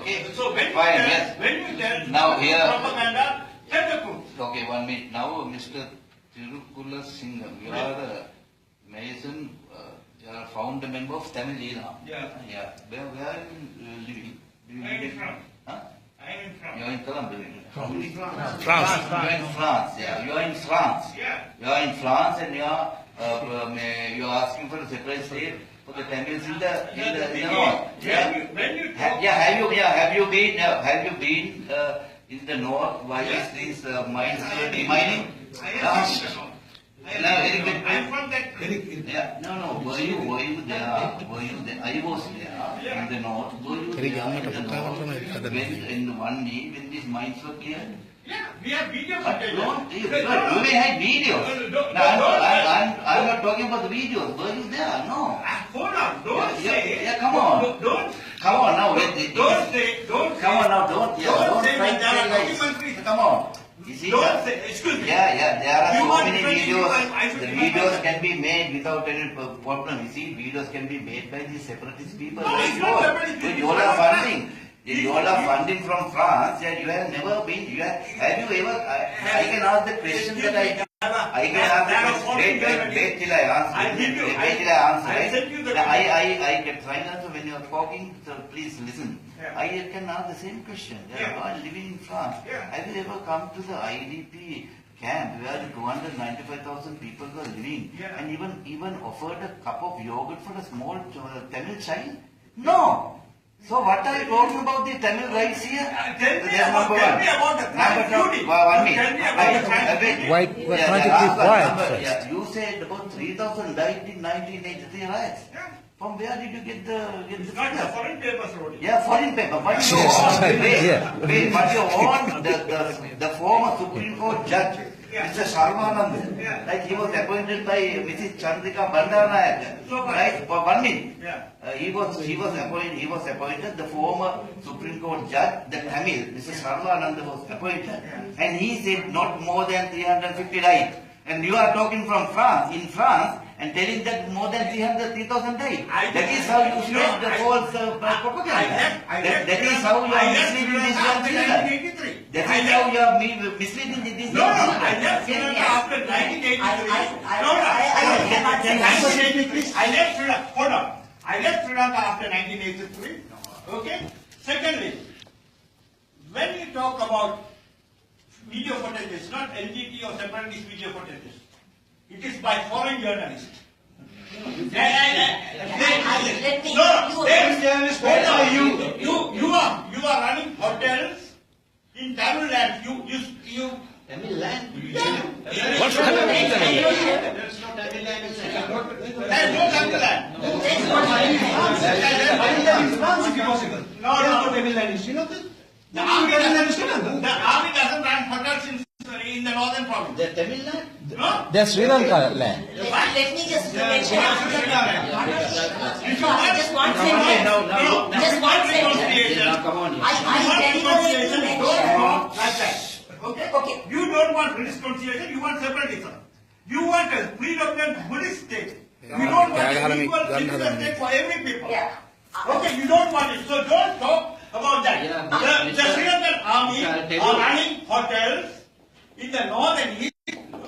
Okay? So when Fine, you yes. tell Now here- propaganda, tell the truth. Okay, 1 minute. Now, Mr. Tirukula Singham, you are the Mason, you are founder member of Tamil Leela. Yeah. Yeah. Where are you living? Do you I am live in France. Huh? I am in France. You are in Colombia. France. You are in France. Yeah. You are in France. Yeah. You are in France and you are asking for a separate state for the Tamils in the north. When you talk, Have you been in the north? Why is these mines demining? I am from Very good. I am from that. Yeah, no. Were you there? Were you there? I was there in the north. Were you there in the north when in 1 day when these mines were cleared? Yeah, we have video But footage. you may have videos. Don't- No, I'm not talking about the videos. Were you there? No. Hold on, don't Yeah, say. yeah, come on. Don't. Come on now. Don't say. Don't. Come on now. Don't say try that to there are say lies. documentaries. Come on. You see, Don't say. Excuse me. Yeah, there are You so want many 20 videos. people, I should The be videos my- can be made without any problem. You see, videos can be made by these separatist people. No, it's not separatist people. You all are funding. You all are funding from France, and you have never been. Have you ever? I can ask the question that I can ask the question. Wait till I answer. I'll give you- Wait till I answer. I'll right? send you the- I can try and answer when you are talking. So please listen. Yeah. I can ask the same question. Yeah. You are living in France. Yeah. Have you ever come to the IDP camp where 295,000 people were living Yeah. and even offered a cup of yogurt for a small Tamil child? No. So what are you talking about the Tamil rights here? Tell me That's about- number tell one. me about the Number crime two. beauty. 1 minute. Tell me about the crime beauty. Why can't you keep quiet first? Yeah, you said about 3,000 died in 1983 riots. Yeah. From where did you get the Not the figures? foreign papers wrote it. Yeah, foreign paper. But you Yes, own, yeah. but you own the former Supreme Court judge, Yeah. Mr. Sarvanand, Yeah. like he was appointed by Mrs. Chandrika Bandaranayak, So, right? For 1 minute. Yeah. He was appointed the former Supreme Court judge, the Tamil, Mr. Sarvanand was appointed, and he said not more than 350 died. And you are talking from France, in France, and telling that more than 3,000 died. I- That is how you No, spread the I- false propaganda. That is how you are misleading these young after children. 1983. That is how you are misleading these No, young no, children. I left Sri Lanka after 1983. I- No, no. I- I left Sri Lanka. Hold on. I left Sri Lanka after 1983. Okay. Secondly, when you talk about video footage, it's not NGT or separatist video footage. It is by foreign journalists. let me- No, you- journalists, hold where are on. you? You are running hotels in Tamil Land. You. Tamil land. What's Tamil land? There's no Tamil land in Sri Lanka. There's no Tamil Land. France, if possible. No, There is no. no Tamil land in Sri Lanka. The army Tamil land in doesn't Sri Lanka. the army doesn't run hotels in the northern province. The Tamil land? No? That's Sri Lanka land. Let me just mention. If you want, Just one if you want- sentence. no, Just if you one want sentence. reconciliation, Come on. I if you want deliberately reconciliation, don't mentioned. talk like that. Okay? Okay. You don't want reconciliation, you want separatism. You want a predominant Buddhist state. You don't want an equal citizen state for every people. Yeah. Okay, you don't want it, so don't talk about that. Yeah, The Sri Lankan army I'll tell are you. running hotels in the north and east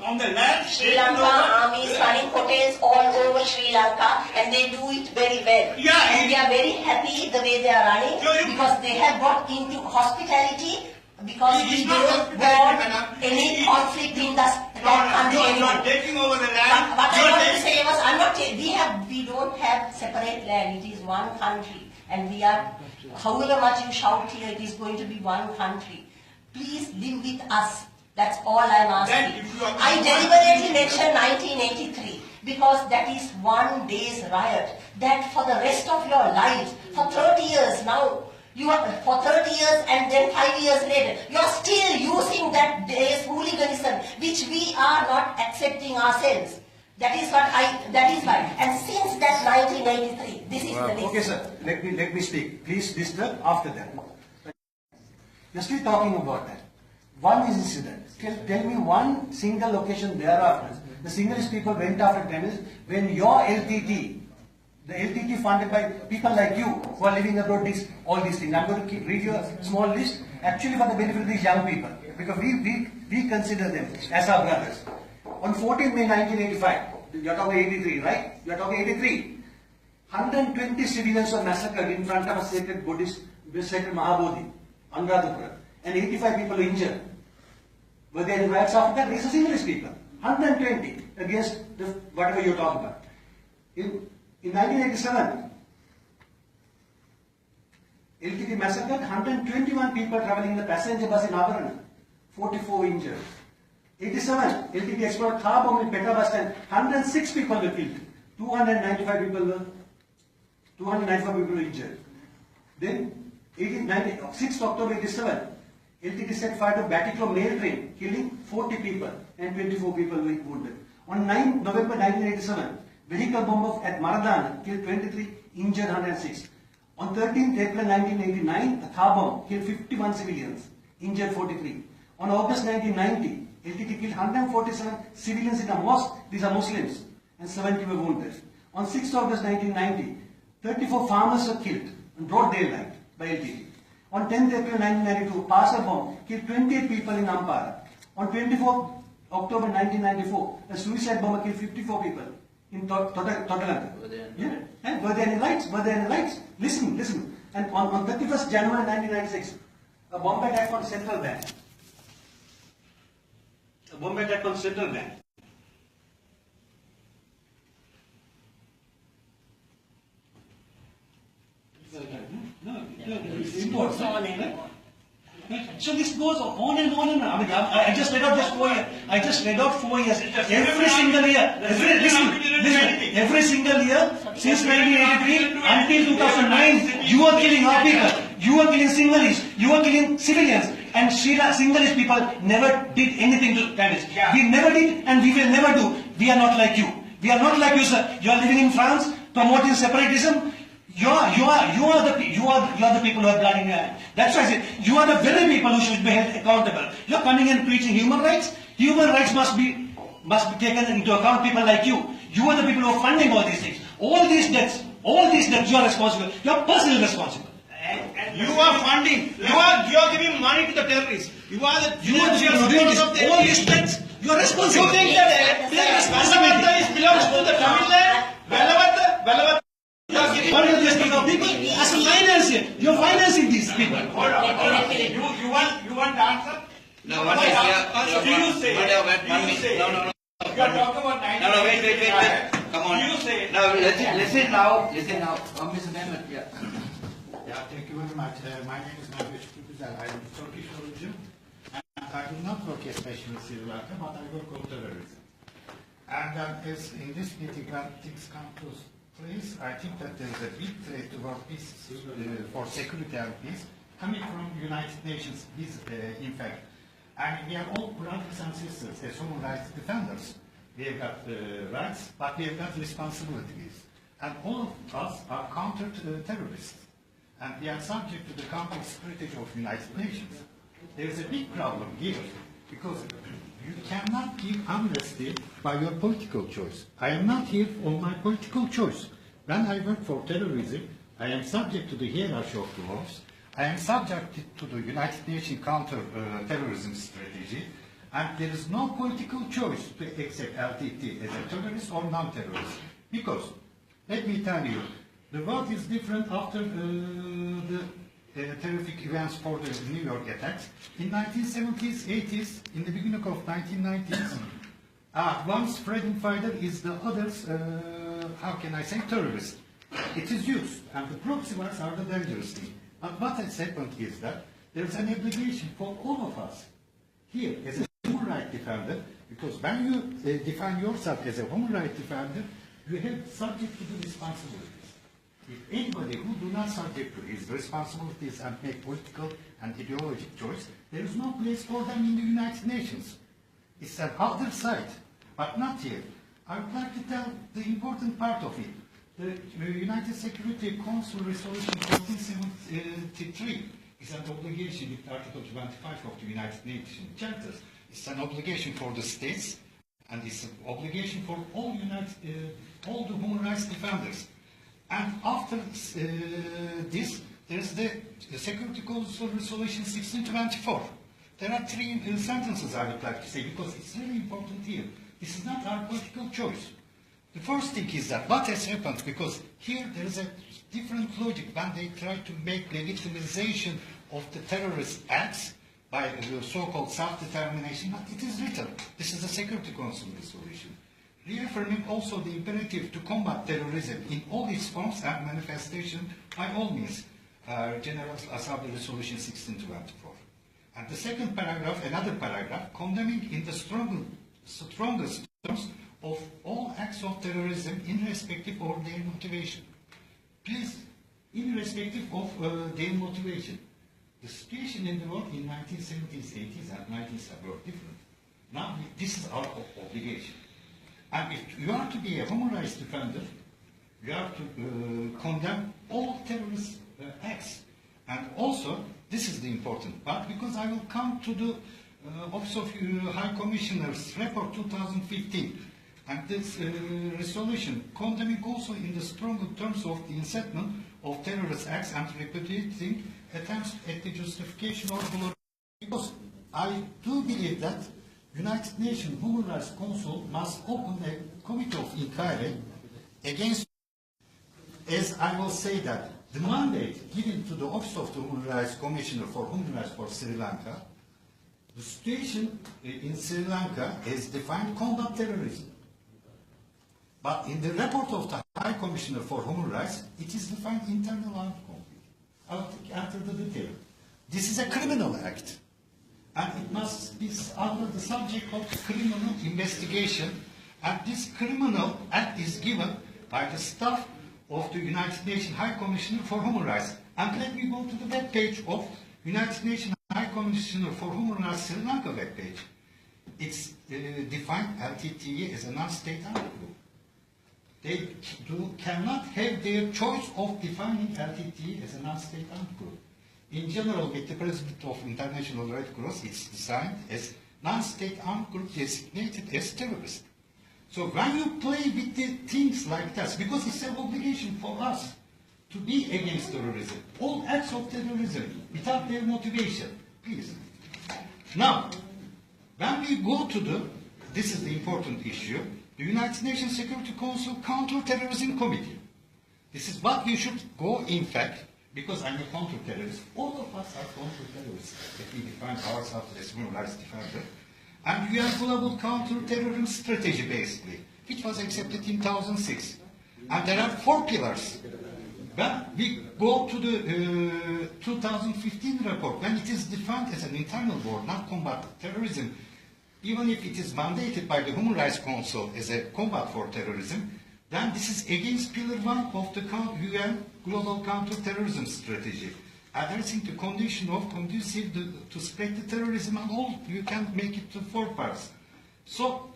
on the land. Sri Lanka army is running hotels all over Sri Lanka and they do it very well. Yeah, And we are very happy the way they are running So you- because they have got into hospitality because It we is not don't hospitality, want madam. any It- conflict in that No, country you are anymore. taking over the land. What You I are want to taking- say was, we don't have separate land. It is one country, and we are, however much you shout here, it is going to be one country. Please live with us. That's all I'm Then asking. if you are- I deliberately mentioned 1983 because that is one day's riot. That for the rest of your lives, for 30 years now, you are for 30 years and then 5 years later, you are still using that day's hooliganism, which we are not accepting ourselves. That is why. And since that 1983, this is the list. Okay, sir. Let me speak. Please disturb after that. You're still talking about that. One is incident. Tell me one single location thereafter. The Sinhalese people went after Tamils when your LTT, the LTT funded by people like you who are living abroad, all these things. I'm going to read you a small list actually for the benefit of these young people because we consider them as our brothers. On 14 May 1985, you're talking 83, right? You're talking 83. 120 civilians were massacred in front of a sacred Buddhist, sacred Mahabodhi, Anuradhapura, and 85 people were injured. Were there any riots after that? These are Sinhalese people. 120 against whatever you're talking about. In 1987, LTT massacred 121 people traveling in the passenger bus in Avarana, 44 injured. 87, LTT exploded car bomb in Petra bus stand, 106 people were killed, 295 people were injured. Then, 6th October 87, LTT set fire to Batticaloa mail train, killing 40 people and 24 people were wounded. On 9 November 1987, vehicle bomb at Maradana killed 23, injured 106. On 13th April 1989, a car bomb killed 51 civilians, injured 43. On August 1990, LTT killed 147 civilians in a mosque, these are Muslims, and 70 were wounded. On 6th August 1990, 34 farmers were killed in broad daylight by LTT. On 10th April 1992, Parcel bomb killed 28 people in Ampara. On 24th October 1994, a suicide bomber killed 54 people in Totalanta. Yeah. And were there any lights? Were there any lights? Listen. And on 31st January 1996, a bomb attack on Central Bank. A bomb attack on Central Bank. No, it's Goes on and on. So this goes on and on and on. I mean, I just read out just 4 years. I just read out 4 years. Every single year. Listen. Every single year since 1983 until 2009, you are killing our people. You are killing Sinhalese. You are killing civilians. And Sinhalese people never did anything to Tamils. Yeah. We never did, and we will never do. We are not like you. We are not like you, sir. You are living in France, promoting separatism. You are the people who are blood in your hand. That's why I said you are the very people who should be held accountable. You are coming and preaching human rights. Human rights must be must be taken into account. People like you. You are the people who are funding all these things. All these debts, you are responsible. You are personally responsible. You are funding. You are giving money to the terrorists. You are the You are financial doing this. supporters of the All these debts, you are responsible. You think that Velavatta belongs to the Tamil land? Velavatta. You are giving What money are to these the people? people. People as a financier, you are financing these people. Hold on. You want the answer? No, what is your- Do you say? No. You are talking about 19. No, wait. Come on. Do you say? Now, listen now. Mr. Mehmet, yeah. Yeah, thank you very much. My name is Mehmet Güzel. I am of Turkish origin. And I do not work especially in Sri Lanka, but I work on terrorism. And as in this meeting, when things come to place, I think that there is a big threat toward peace, for security and peace, coming from United Nations, in fact. And we are all brothers and sisters as human rights defenders. We have got rights, but we have got responsibilities. And all of us are counter-terrorists. And we are subject to the counter security of United Nations. There is a big problem here, because you cannot give amnesty by your political choice. I am not here on my political choice. When I work for terrorism, I am subject to the hierarchy of the laws. I am subject to the United Nations counter-terrorism strategy, and there is no political choice to accept LTT as a terrorist or non-terrorist. Because, let me tell you, the world is different after the terrific events for the New York attacks. In 1970s, 80s, in the beginning of 1990s, one's freedom fighter is the other's, how can I say, terrorist. It is used, and the proxy wars are the dangerous thing. But what has happened is that there is an obligation for all of us here as a human rights defender, because when you define yourself as a human rights defender, you have subject to the responsibilities. If anybody who do not subject to his responsibilities and make political and ideological choice, there is no place for them in the United Nations. It's an other side, but not here. I would like to tell the important part of it. The United Security Council Resolution 1473 is an obligation with Article 25 of the United Nations Charters. It's an obligation for the states, and it's an obligation for all the human rights defenders. And after this, there is the Security Council Resolution 1624. There are three sentences I would like to say, because it's really important here. This is not our political choice. The first thing is that what has happened, because here there is a different logic when they try to make legitimization of the terrorist acts by the so-called self-determination, but it is written. This is the Security Council resolution. Reaffirming also the imperative to combat terrorism in all its forms and manifestation by all means. General Assembly Resolution 1624. And the second paragraph, another paragraph, condemning in the strongest terms of all acts of terrorism irrespective of their motivation. Please, irrespective of their motivation. The situation in the world in 1970s, 80s and 90s were different. Now this is our obligation. And if you are to be a human rights defender, you have to condemn all terrorist acts. And also, this is the important part, because I will come to the Office of High Commissioner's report 2015. And this resolution condemning also in the stronger terms of the incitement of terrorist acts and repudiating attempts at the justification or glorification. Because I do believe that United Nations Human Rights Council must open a committee of inquiry against, as I will say that, the mandate given to the Office of the Human Rights Commissioner for Human Rights for Sri Lanka, the situation in Sri Lanka is defined combat terrorism. But in the report of the High Commissioner for Human Rights, it is defined internal armed conflict. I'll enter the detail. This is a criminal act, and it must be under the subject of criminal investigation, and this criminal act is given by the staff of the United Nations High Commissioner for Human Rights. And let me go to the web page of United Nations High Commissioner for Human Rights Sri Lanka web page. It's defined LTTE as a non-state armed group. They cannot have their choice of defining LTTE as a non-state armed group. In general, with the President of International Red Cross, it's designed as non-state armed group designated as terrorist. So when you play with the things like that, because it's an obligation for us to be against terrorism, all acts of terrorism without their motivation, please. Now, when we go to this is the important issue, the United Nations Security Council Counter-Terrorism Committee. This is what we should go, in fact, because I'm a counter-terrorist. All of us are counter-terrorists, if we define ourselves as human rights defender. And we are global counter-terrorism strategy, basically, which was accepted in 2006. And there are 4 pillars. When we go to the 2015 report, when it is defined as an internal war, not combat terrorism, even if it is mandated by the Human Rights Council as a combat for terrorism, then this is against Pillar 1 of the UN Global Counter-Terrorism Strategy, addressing the condition of conducive to spread the terrorism and all, you can make it to 4 parts. So,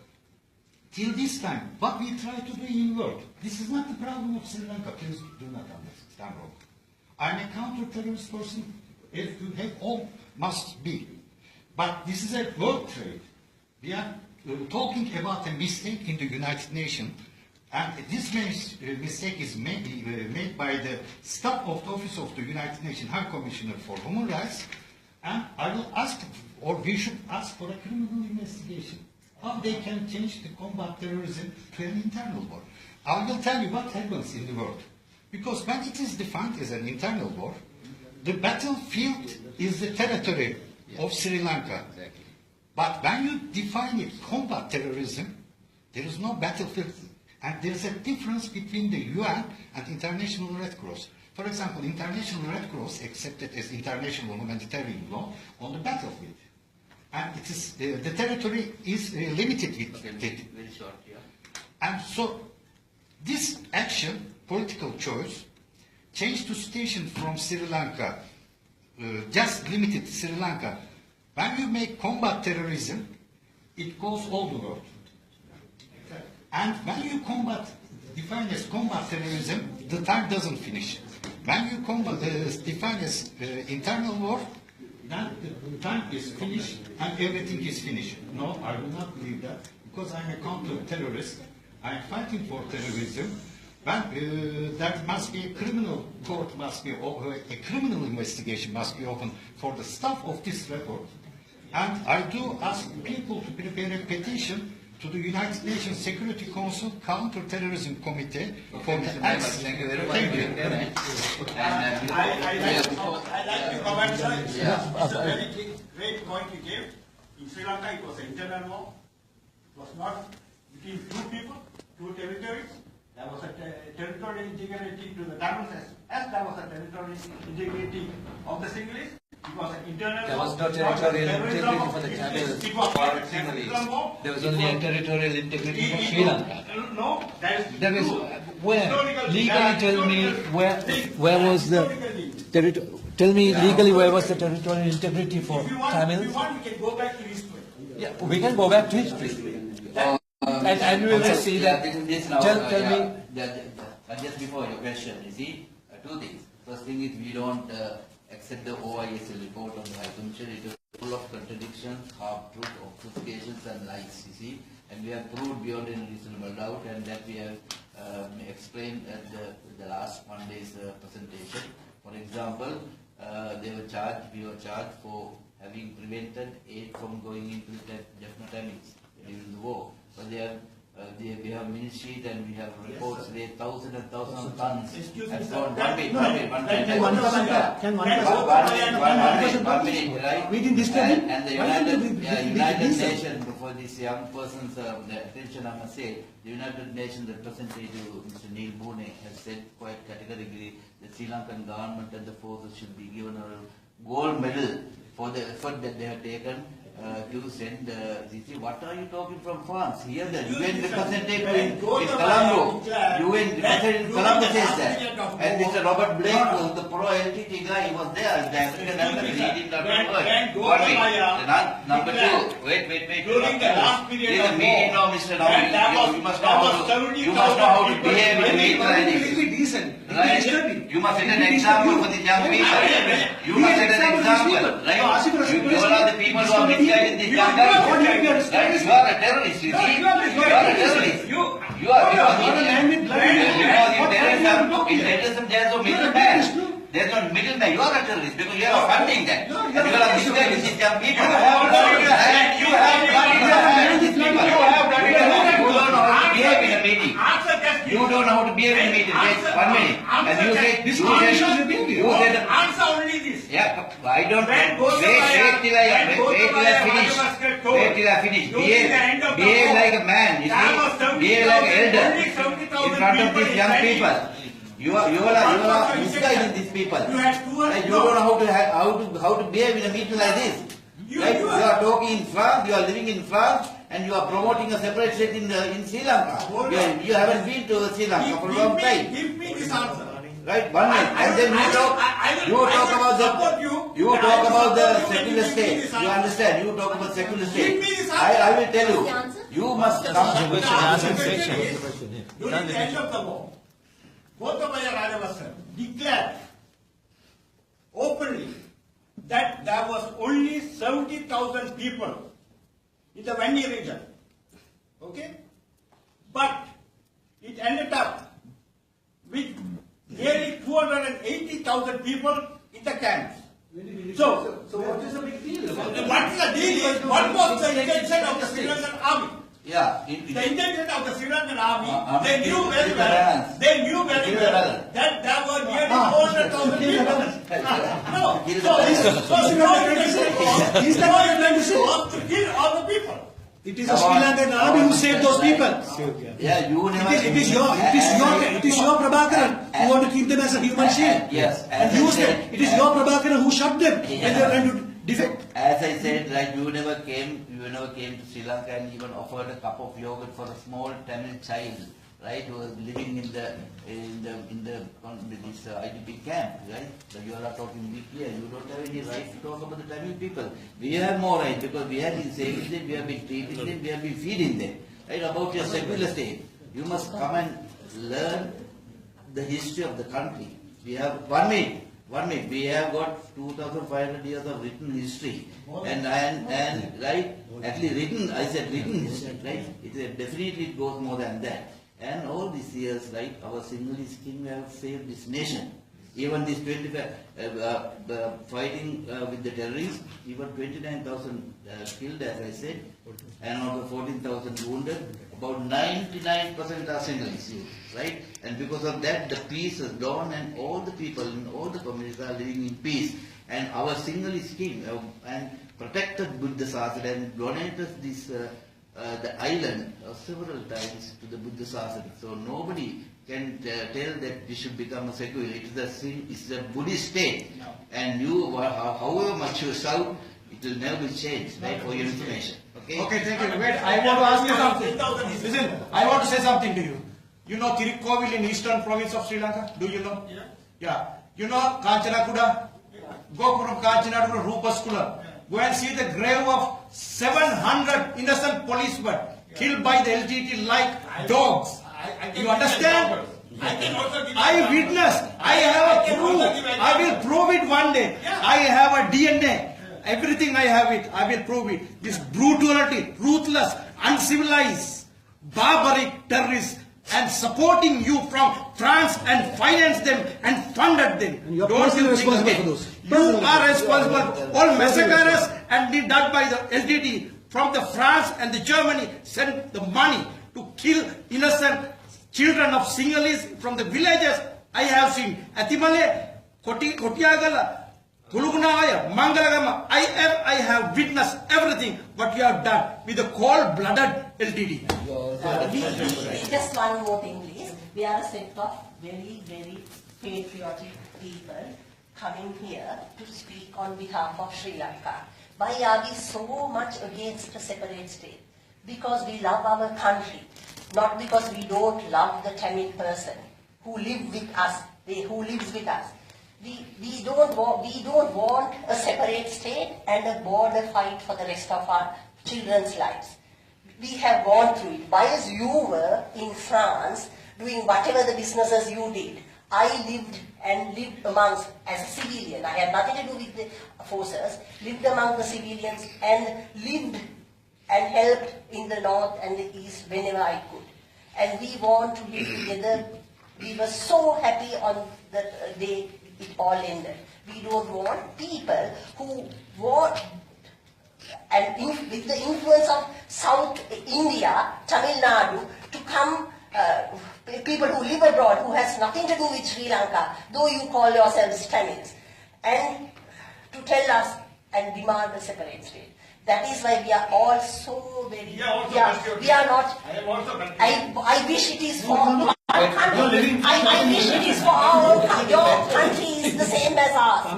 till this time, what we try to do in world, this is not the problem of Sri Lanka, please do not understand wrong. I'm a counter-terrorist person, if you have all, must be. But this is a world trade. We are talking about a mistake in the United Nations, and this mistake is made by the staff of the Office of the United Nations High Commissioner for Human Rights, and I will ask, or we should ask for a criminal investigation, how they can change the combat terrorism to an internal war. I will tell you what happens in the world, because when it is defined as an internal war, the battlefield is the territory of Sri Lanka. Exactly. But when you define it combat terrorism, there is no battlefield. And there is a difference between the UN and International Red Cross. For example, International Red Cross accepted as international humanitarian law on the battlefield. And it is, the territory is limited with it. Very short, yeah. And so this action, political choice, changed to station from Sri Lanka, just limited to Sri Lanka. When you make combat terrorism, it goes all the world. And when you define as combat terrorism, the time doesn't finish. When you define as internal war, then the time is finished and everything is finished. No, I will not believe that, because I'm a counter-terrorist. I'm fighting for terrorism. When there must be a criminal court, must be a criminal investigation must be open for the staff of this report. And I do ask people to prepare a petition to the United Nations Security Council Counter-Terrorism Committee for the acts. Thank you very much. Thank you. And, I like to comment, sir. It's a very great point you gave. In Sri Lanka, it was an internal war. It was not between 2 people, 2 territories. There was a territorial integrity to the Tamils as there was a territorial integrity of the Sinhalese. It was an internal. There was no territorial integrity for the Tamils or Sinhalese. There was only a territorial integrity for Sri Lanka. No, There is where legally tell me where was the territory? Tell me legally where was the territorial integrity for Tamils? If you want, we can go back to history. Yeah, we can go back to history. And we will see that. Tell me. Just before your question, you see, 2 things. First thing is we don't accept the OISL report on the High Commission. It is full of contradictions, half-truth, obfuscations and lies, you see. And we have proved beyond any reasonable doubt, and that we have explained at the last Monday's presentation. For example, we were charged for having prevented aid from going into the Jaffna Tamils during the war. But we have ministries and we have reports, there thousands and thousands of tons. Excuse me, And sir. so, one minute, right? We didn't disturb him. And the Why don't you United Nations, for this young person's attention, I must say, the United Nations representative, Mr. Neil Boone, has said quite categorically that Sri Lankan government and the forces should be given a gold medal for the effort that they have taken to send what are you talking from France? Here the UN representative in Colombo. UN representative in Colombo says that. And Mr. Robert Blake was the pro-LTT guy, he was there. The African embassy, he did not word. Number 2, wait. During the last period This is a meeting now, Mr. Now. You must know how to behave with me. Be decent. Right? You must set an example for the young people. You must set an example, right? You all are the people who are misguiding the young guys. Right? You are a terrorist, you see? You are a terrorist. You are in terrorism there is no middleman. There is no middleman. You are a terrorist because you are funding that. And you are misguiding these young people. You have You don't know how to behave in a meeting. Wait, 1 minute. And you said, Answer only this. yeah, I don't, wait till I finish. Wait till I finish. Behave like a man, you see. Behave like an elder in front of these young people. You are misguiding these people. Right? You don't know how to behave in a meeting like this. Right? You are talking in France, you are living in France, and you are promoting a separate state in Sri Lanka. You haven't been to Sri Lanka for a long time. Give me this answer. Right, 1 minute, and then you talk about the secular state. You understand? You talk about secular state. I will tell you. You must come. During the end of the war, Gotabaya Rajavasan declared openly that there was only 70,000 people in the Vanni region. Okay? But it ended up with nearly 280,000 people in the camps. So what is the big deal? What is the deal is, what was the intention of the Sri Lankan army? Yeah. The intention of the Sri Lankan army, they knew very well that there were nearly 400,000 people. No. So to kill all the people. It is the Sri Lankan army who saved those people. Yeah, you never. It is your Prabhakaran who want to keep them as a human shield. Yes. And it is your Prabhakaran who shot them when they were trying to defect. As I said, like you never came to Sri Lanka and even offered a cup of yogurt for a small Tamil child, right, who was living in this IDP camp, right? So you are not talking big here. You don't have any right to talk about the Tamil people. We have more right because we have been saving them, we have been treating them, we have been feeding them. Right? About your secular state, you must come and learn the history of the country. We have 1 minute. We have got 2,500 years of written history, and right, at least written. I said written history, right? Definitely it goes more than that. And all these years, right, our Sinhalese king have saved this nation. Even this 25 fighting with the terrorists, even 29,000 killed, as I said, and over 14,000 wounded. About 99% are Sinhalese, right? And because of that, the peace has dawned, and all the people in all the communities are living in peace. And our Sinhalese king and protected Buddha Sasana and donated this the island several times to the Buddha Sasana. So nobody can tell that this should become a secular. It's a Buddhist state, and you, however much you shout, it will never be changed, right? For your information. Okay. Okay, thank you. Wait, I want to ask you something. Listen, I want to say something to you. You know Tirukkovil in eastern province of Sri Lanka? Do you know? Yeah. Yeah. You know Kanchanakuda? Go from Kanchanakuda, Rupaskula. Go and see the grave of 700 innocent policemen killed by the LTT like dogs. You understand? I witnessed. I have a proof. I will prove it one day. I have a DNA. Everything I have it. I will prove it. This brutality, ruthless, uncivilized, barbaric terrorists and supporting you from France and financed them and funded them. And you are personally responsible for those. You are responsible. All massacres and done by the LTT from the France and the Germany sent the money to kill innocent children of Sinhalese from the villages. I have seen Atimale, Kotiagala, Kulugunaya, Mangalagama. I have witnessed everything what you have done with the cold-blooded LTT. Just one more thing, please. We are a set of very, very patriotic people coming here to speak on behalf of Sri Lanka. Why are we so much against a separate state? Because we love our country, not because we don't love the Tamil person who lives with us. We don't want a separate state and a border fight for the rest of our children's lives. We have gone through it. Whilst you were in France doing whatever the businesses you did, I lived amongst, as a civilian, I had nothing to do with the forces, lived among the civilians and lived and helped in the north and the east whenever I could. And we want to live together. We were so happy on the day it all ended. We don't want people who want, and with the influence of South India, Tamil Nadu, to come, people who live abroad, who has nothing to do with Sri Lanka, though you call yourselves Tamils, and to tell us and demand a separate state. That is why we are all so very, we are not, I am also confused. I wish it is for our country. I wish it is for our own country. Your country is the same as ours.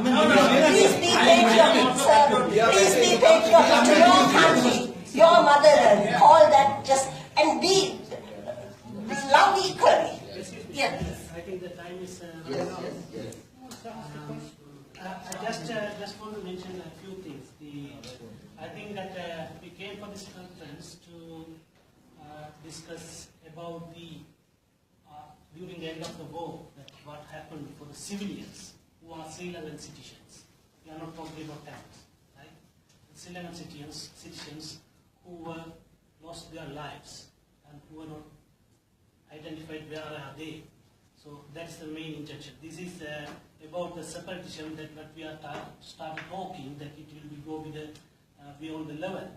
Please be patriotic, sir. Please be patriotic to your country, your motherland. Call that just, and be love equally. Yeah, please. I think the time is running out. I just want to mention a few things. I think that we came for this conference to discuss about the during the end of the war, that what happened for the civilians who are Sri Lankan citizens. We are not talking about Tamils, right? The Sri Lankan citizens who lost their lives and who were not identified where are they. So that's the main intention. This is about the separation that what we are started talking, that it will be go with the beyond the level.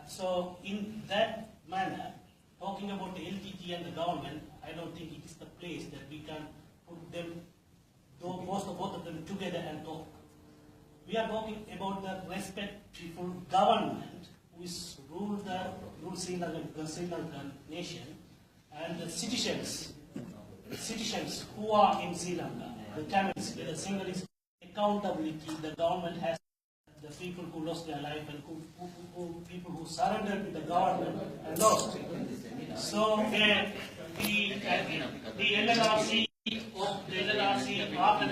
So in that manner, talking about the LTT and the government, I don't think it is the place that we can put them, both of them together and talk. We are talking about the respectful government who is rule Sri Lankan nation, and the citizens who are in Sri Lanka, the Tamils, the Sinhalese accountability the government has, the people who lost their life and people who surrendered to the government and lost. So the LLRC after